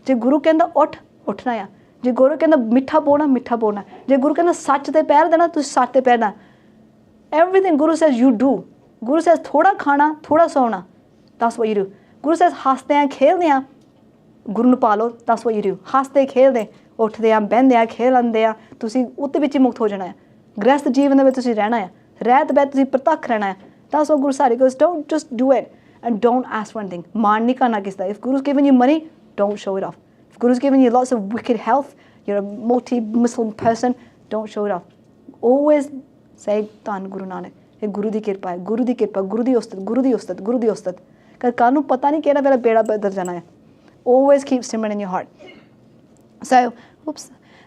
Je Guru kenda ut, ਉੱਠਣਾ ਆ। ਜੇ ਗੁਰੂ ਕਹਿੰਦਾ ਮਿੱਠਾ ਬੋਲਣਾ, ਜੇ ਗੁਰੂ ਕਹਿੰਦਾ ਸੱਚ ਤੇ ਪੈਰ ਦੇਣਾ, ਤੁਸੀਂ ਸੱਚ ਤੇ ਪੈਰ ਦੇਣਾ। Everything Guru says you do. Guru says ਥੋੜਾ ਖਾਣਾ, ਥੋੜਾ ਸੌਣਾ, that's what you do. Guru says ਹੱਸਦੇ ਆ ਖੇਲਦੇ ਆ, ਗੁਰੂ ਨੂੰ ਪਾਲੋ, that's what you do. ਹੱਸਦੇ ਖੇਲਦੇ ਉੱਠਦੇ ਆ, ਬਹਿੰਦੇ ਆ, ਖੇਲ ਲੈਂਦੇ ਆ, ਤੁਸੀਂ ਉਹਦੇ ਵਿੱਚ ਹੀ ਮੁਕਤ ਹੋ ਜਾਣਾ ਹੈ। ਗ੍ਰਸਥ ਜੀਵਨ ਦੇ ਵਿੱਚ ਤੁਸੀਂ ਰਹਿਣਾ ਹੈ, ਰਹਿਤ ਬਹਿਤ ਤੁਸੀਂ ਪ੍ਰਤੱਖ ਰਹਿਣਾ ਹੈ। that's what Guru said. He goes, don't just do it and don't ask for anything. ਮਾਣ ਨਹੀਂ ਕਰਨਾ ਕਿਸੇ ਦਾ। If Guru's given you money, don't show it off. If Guru's given you lots of wicked health, you're a multi-Muslim person, don't show it off. Always say ਧੰਨ ਗੁਰੂ ਨਾਨਕ, ਇਹ ਗੁਰੂ ਦੀ ਕਿਰਪਾ ਹੈ, ਗੁਰੂ ਦੀ ਕਿਰਪਾ, ਗੁਰੂ ਦੀ ਉਸਤਤ, ਗੁਰੂ ਦੀ ਉਸਤਤ, ਗੁਰੂ ਦੀ ਉਸਤਤ। ਕੱਲ੍ਹ ਨੂੰ ਪਤਾ ਨਹੀਂ ਕਿਹੜਾ ਵੇਲੇ ਬੇੜਾ ਬਦਲ ਜਾਣਾ ਹੈ। Always keep Simran in your heart. So,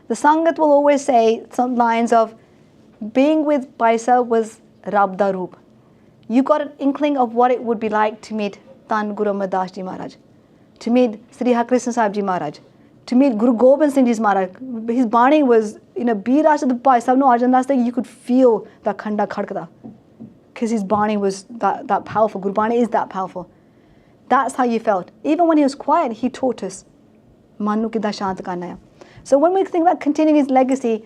the Sangat will always say some lines of, being with Bhai Sahib was Rab da Roop. You got an inkling of what it would be like to meet Dhan Guru Amardas Ji Maharaj, to meet Sri Harkrishan Sahib Ji Maharaj, to meet Guru Gobind Singh Ji Maharaj. His Bani was, Beer after the Bhai Sahib, no, Arjan, that's like you could feel that khanda khadkada. Because his Bani was that powerful. Guru Bani is that powerful. That's how you felt. Even when he was quiet, he taught us. Manu kida shant karna hai. So when we think about continuing his legacy,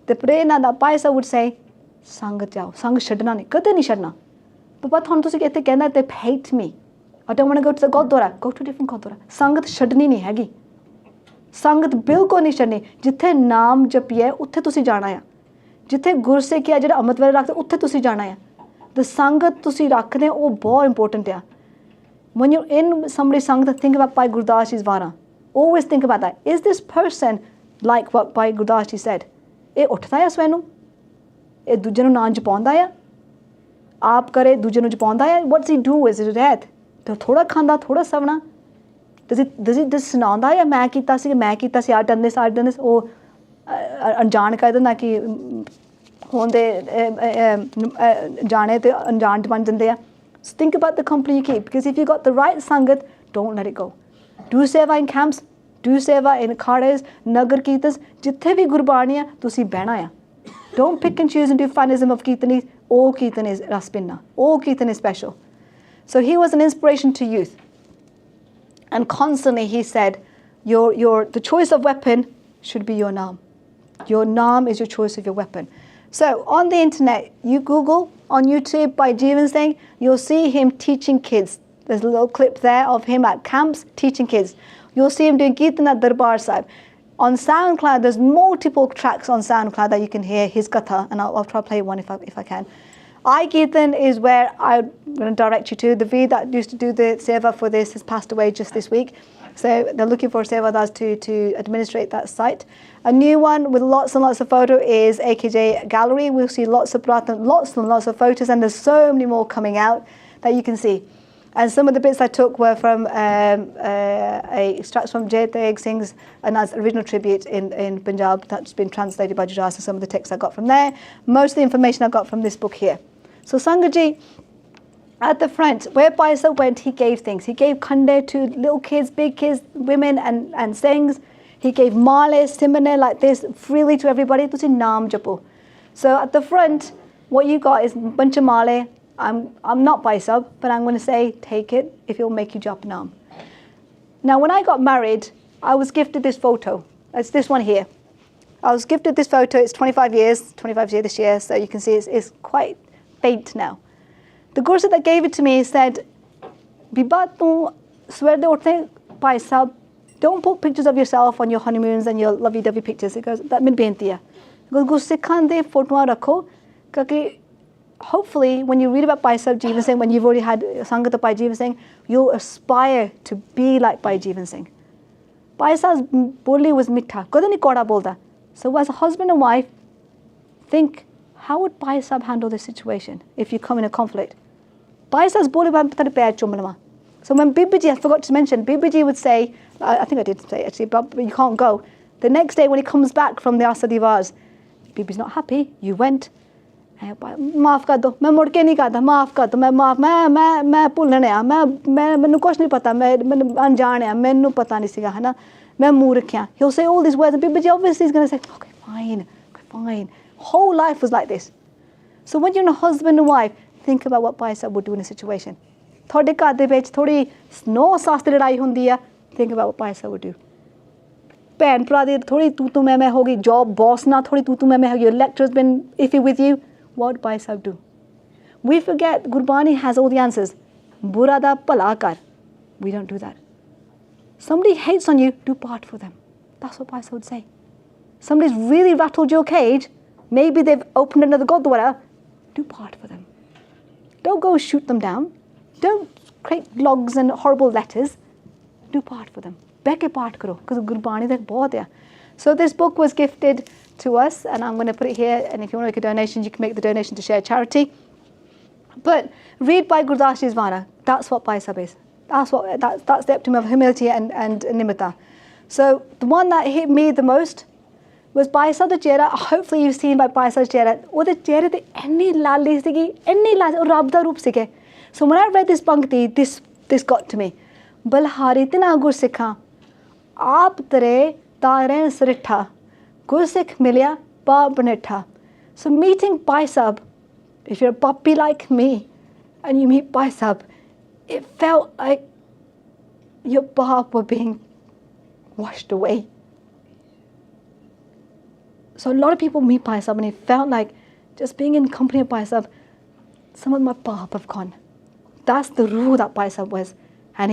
the prerna that Bhai Sahib would say, Sangat jao, Sangat shadna nahi, kade nahi shadna. But thonu tusi kehte kehna they hate me. I don't want to go to the Gurdwara. Go to a different Gurdwara. Sangat shadni nahi hegi. Sangat bilkul nahi shadni. Jithe naam japiye, utthe tusi jana hai. Jithe gur se kiya jehda amrit wale rakhde, utthe tusi jana hai. The Sangat tusi rakhde, oh bahut important hai. When you're in somebody's Sangat, think about Bhai Gurdas Ji's Vaaran. Always think about that. Is this person like what Bhai Gurdas Ji said? ਇਹ ਉੱਠਦਾ ਹੈ ਸਵੇਰ ਨੂੰ, ਇਹ ਦੂਜੇ ਨੂੰ ਨਾਂ ਜਪਾਉਂਦਾ ਆ, ਆਪ ਕਰੇ ਦੂਜੇ ਨੂੰ ਜਪਾਉਂਦਾ ਆ। What's he do? Is it that? ਤੇ ਥੋੜਾ ਖਾਂਦਾ, ਥੋੜਾ ਸਵਣਾ। Does he ਸੁਣਾਉਂਦਾ ਆ, ਮੈਂ ਕੀਤਾ ਸੀ, I've done this, ਉਹ ਅਣਜਾਣ ਕਰ ਦਿੰਦਾ ਕਿ ਹੁੰਦੇ ਜਾਣੇ ਤੇ ਅਣਜਾਣ ਬਣ ਜਾਂਦੇ ਆ। So think about the company you keep, because if you got the right Sangat, don't let it go. Do Seva in camps, do Seva in khadas, nagar kirtans, jithe bhi gurbani hai, tusi behna hai. Don't pick and choose and do fanism of kirtanis. All kirtan is raspinna. All kirtan is special. So he was an inspiration to youth. And constantly he said, the choice of weapon should be your naam. Your naam is your choice of your weapon. So on the internet, you Google on YouTube by Jeevan Singh, you'll see him teaching kids. There's a little clip there of him at camps teaching kids. You'll see him doing Kirtan at Darbar Sahib. On SoundCloud, there's multiple tracks on SoundCloud that you can hear his katha, and I'll try to play one if I can. Kirtan is where I'm going to direct you to. The V that used to do the Seva for this has passed away just this week. So they're looking for Seva das to administrate that site. A new one with lots and lots of photos is AKJ Gallery. We'll see lots of Pratan, lots and lots of photos, and there's so many more coming out that you can see. And some of the bits I took were from extracts from Jeevan Singh's original tribute in Punjab that's been translated by Gurdas, and some of the texts I got from there. Most of the information I got from this book here. So Sangaji, at the front, where Bhai Sahib went, he gave things. He gave khande to little kids, big kids, women and Singhs. He gave male, simane like this, freely to everybody. Tusi naam japo. So at the front, what you got is a bunch of male. I'm not Bhai Sahib, but I'm going to say, take it if it'll make you jap naam. Now, when I got married, I was gifted this photo. It's this one here. I was gifted this photo. It's 25 years this year, so you can see it's quite faint now. The Guru that gave it to me said, Biba, tu swear de urte Bhai Sahib, don't put pictures of yourself on your honeymoons and your lovey-dovey pictures. He goes, that min benti hai. He goes, Guru Sikhan de photoan rakho, because hopefully when you read about Bhai Sahib Jeevan Singh, when you've already had Sangat of Bhai Jeevan Singh, you'll aspire to be like Bhai Jeevan Singh. Bhai Sahib's boli was mitha, kade nahi koda bolda. So as a husband and wife, think, how would Bhai Sahib handle this situation if you come in a conflict? Bhai Sahib's boli ba tada pair chumlama. So when Bibi, I forgot to mention, Bibi would say, I think I did say actually, but you can't go. The next day when he comes back from the Asa Divas, Bibi's not happy, you went. माफ कर दो, मैं मुड़ के नहीं कहता, माफ कर दो, मैं भुल्लने आ, मैनू कुछ नहीं पता, मैं अनजान आ, मैनू पता नहीं सीगा, है ना, मैं मूर्ख आ. He'll say all these words, and Bibi obviously is going to say, okay, fine. Whole life was like this. So when you're a husband and wife, think about what Bhai Sahib would do in a situation. थोड़े घर दे विच थोड़ी snow सास दी लड़ाई हुंदी आ, think about what Bhai Sahib would do. ਭੈਣ ਭਰਾ ਦੀ ਥੋੜੀ ਤੂੰ ਮੈਂ ਹੋ ਗਈ, job boss ਨਾਲ ਥੋੜੀ ਤੂੰ ਮੈਂ ਹੋ ਗਈ, your lecturer's been iffy with you, what Bhai Sahib do? We forget Gurbani has all the answers. Bura da bhala kar. We don't do that. Somebody hates on you, do part for them. That's what Bhai Sahib would say. Somebody's really rattled your cage, maybe they've opened another Gurdwara, do part for them. Don't go shoot them down. Don't create blogs and horrible letters. Do part for them. Beke part karo, because Gurbani tak bahut hai. So this book was gifted to us, and I'm going to put it here, and if you want to make a donation, you can make the donation to share charity. But read by Gurdas's Vaaran. That's what Bhai Sahib is. That's the epitome of humility and nimitta. So the one that hit me the most was Bhai Sahib Jera. Hopefully you've seen by Bhai Sahib Jera. Oh, the Jera the any lali sigi, any lali Rab da roop sige. So when I read this bhakti, this got to me. Balhari tina gur sikha, aap tere tare sritha, gur sikh milya ba banitha. So meeting Bhai Sahib, if you're a puppy like me, and you meet Bhai Sahib, it felt like your paap were being washed away. So a lot of people meet Bhai Sahib, and it felt like just being in company of Bhai Sahib, some of my paap have gone. That's the rule that Bhai Sahib was, and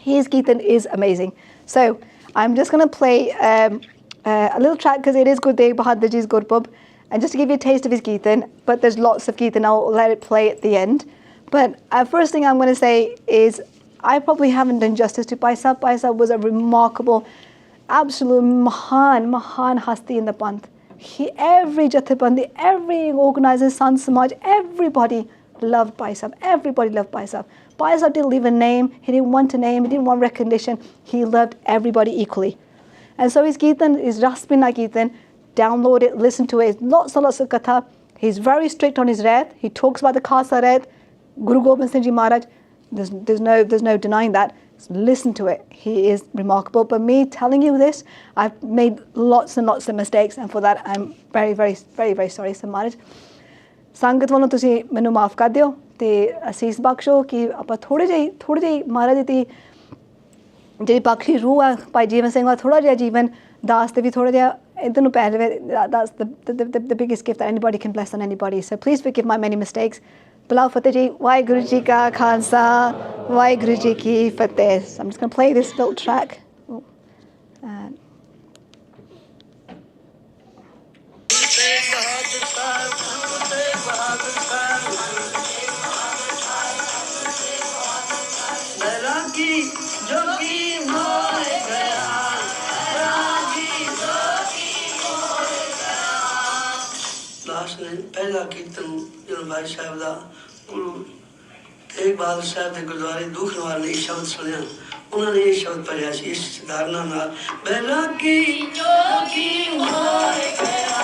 his Kirtan is amazing. So I'm just going to play a little track, because it is Gurdev Bahadur Ji's Gurpub, and just to give you a taste of his Kirtan, but there's lots of Kirtan, I'll let it play at the end. But first thing I'm going to say is, I probably haven't done justice to Bhai Sahib. Bhai Sahib was a remarkable, absolute Mahan Hasti in the Panth. Every Jathebandi, every organizer, Sant Samaj, everybody loved Bhai Sahib. Everybody loved Bhai Sahib. Bhai Sahib didn't leave a name, he didn't want a name, he didn't want recognition, he loved everybody equally. And so his Kirtan is Raspina Kirtan. Download it, listen to it. Lots and lots of katha. He's very strict on his red. He talks about the Khalsa red. Guru Gobind Singh Ji Maharaj, there's no denying that. So listen to it. He is remarkable. But me telling you this, I've made lots and lots of mistakes, and for that I'm very, very, very, very sorry. So Maharaj, Sangat ਵੱਲੋਂ ਤੁਸੀਂ ਮੈਨੂੰ ਮਾਫ ਕਰ ਦਿਓ ਤੇ ਅਸੀਸ ਬਖਸ਼ੋ ਕਿ ਆਪਾਂ ਥੋੜੇ ਜਿਹੀ ਮਹਾਰਾਜ ਦੀ ਜਿਹੜੀ ਬਖਸ਼ੀ ਰੂਹ ਆ ਭਾਈ ਜੀਵਨ ਸਿੰਘ ਦਾ ਥੋੜਾ ਜਿਹਾ ਜੀਵਨ ਦਾਸ ਤੇ ਵੀ ਥੋੜਾ ਜਿਹਾ ਇੱਧਰ ਨੂੰ ਪੈ ਜਾਵੇ. That's the biggest gift that anybody can bless on anybody. So please forgive my many mistakes. Bilal Fateh ji, Vaheguru ji ka Khalsa, Vaheguru ji ki Fateh. So I'm just going to play this little track. पहला कीर्तन जो भाई साहब का गुरु तेग बहादुर साहब के गुरुद्वारे दुख निवार ने शब्द सुनिया, उन्होंने ये शब्द पढ़िया सी इस धारणा नाल बैरागी जोगी मोर गया,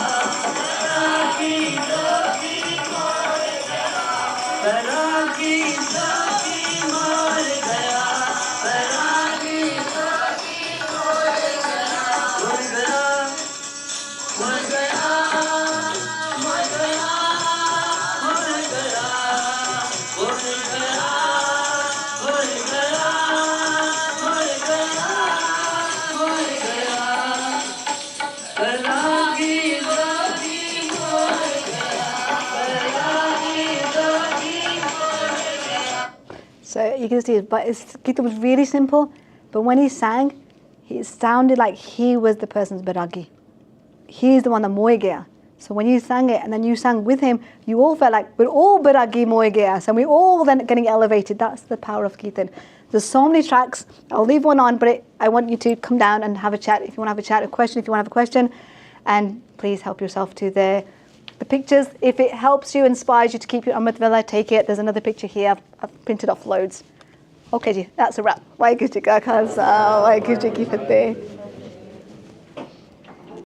बैरागी जोगी मोर गया, बैरागी जोगी मोर गया, बैरागी जोगी मोर गया, मोर गया, मोर गया, So you can see, but his Kirtan was really simple, but when he sang, it sounded like he was the person's Bairagi. He's the one that moy gaya. So when you sang it and then you sang with him, you all felt like we're all Bairagi moy gaya. So we're all then getting elevated. That's the power of Kirtan. There's so many tracks. I'll leave one on, but I want you to come down and have a chat. If you want to have a chat, a question, if you want to have a question, and please help yourself to the pictures. If it helps you, inspires you to keep your Amrit Vela, take it. There's another picture here. I've printed off loads. Okay, ji, that's a wrap. Vaheguru ji ka Khalsa, Vaheguru ji ki Fateh.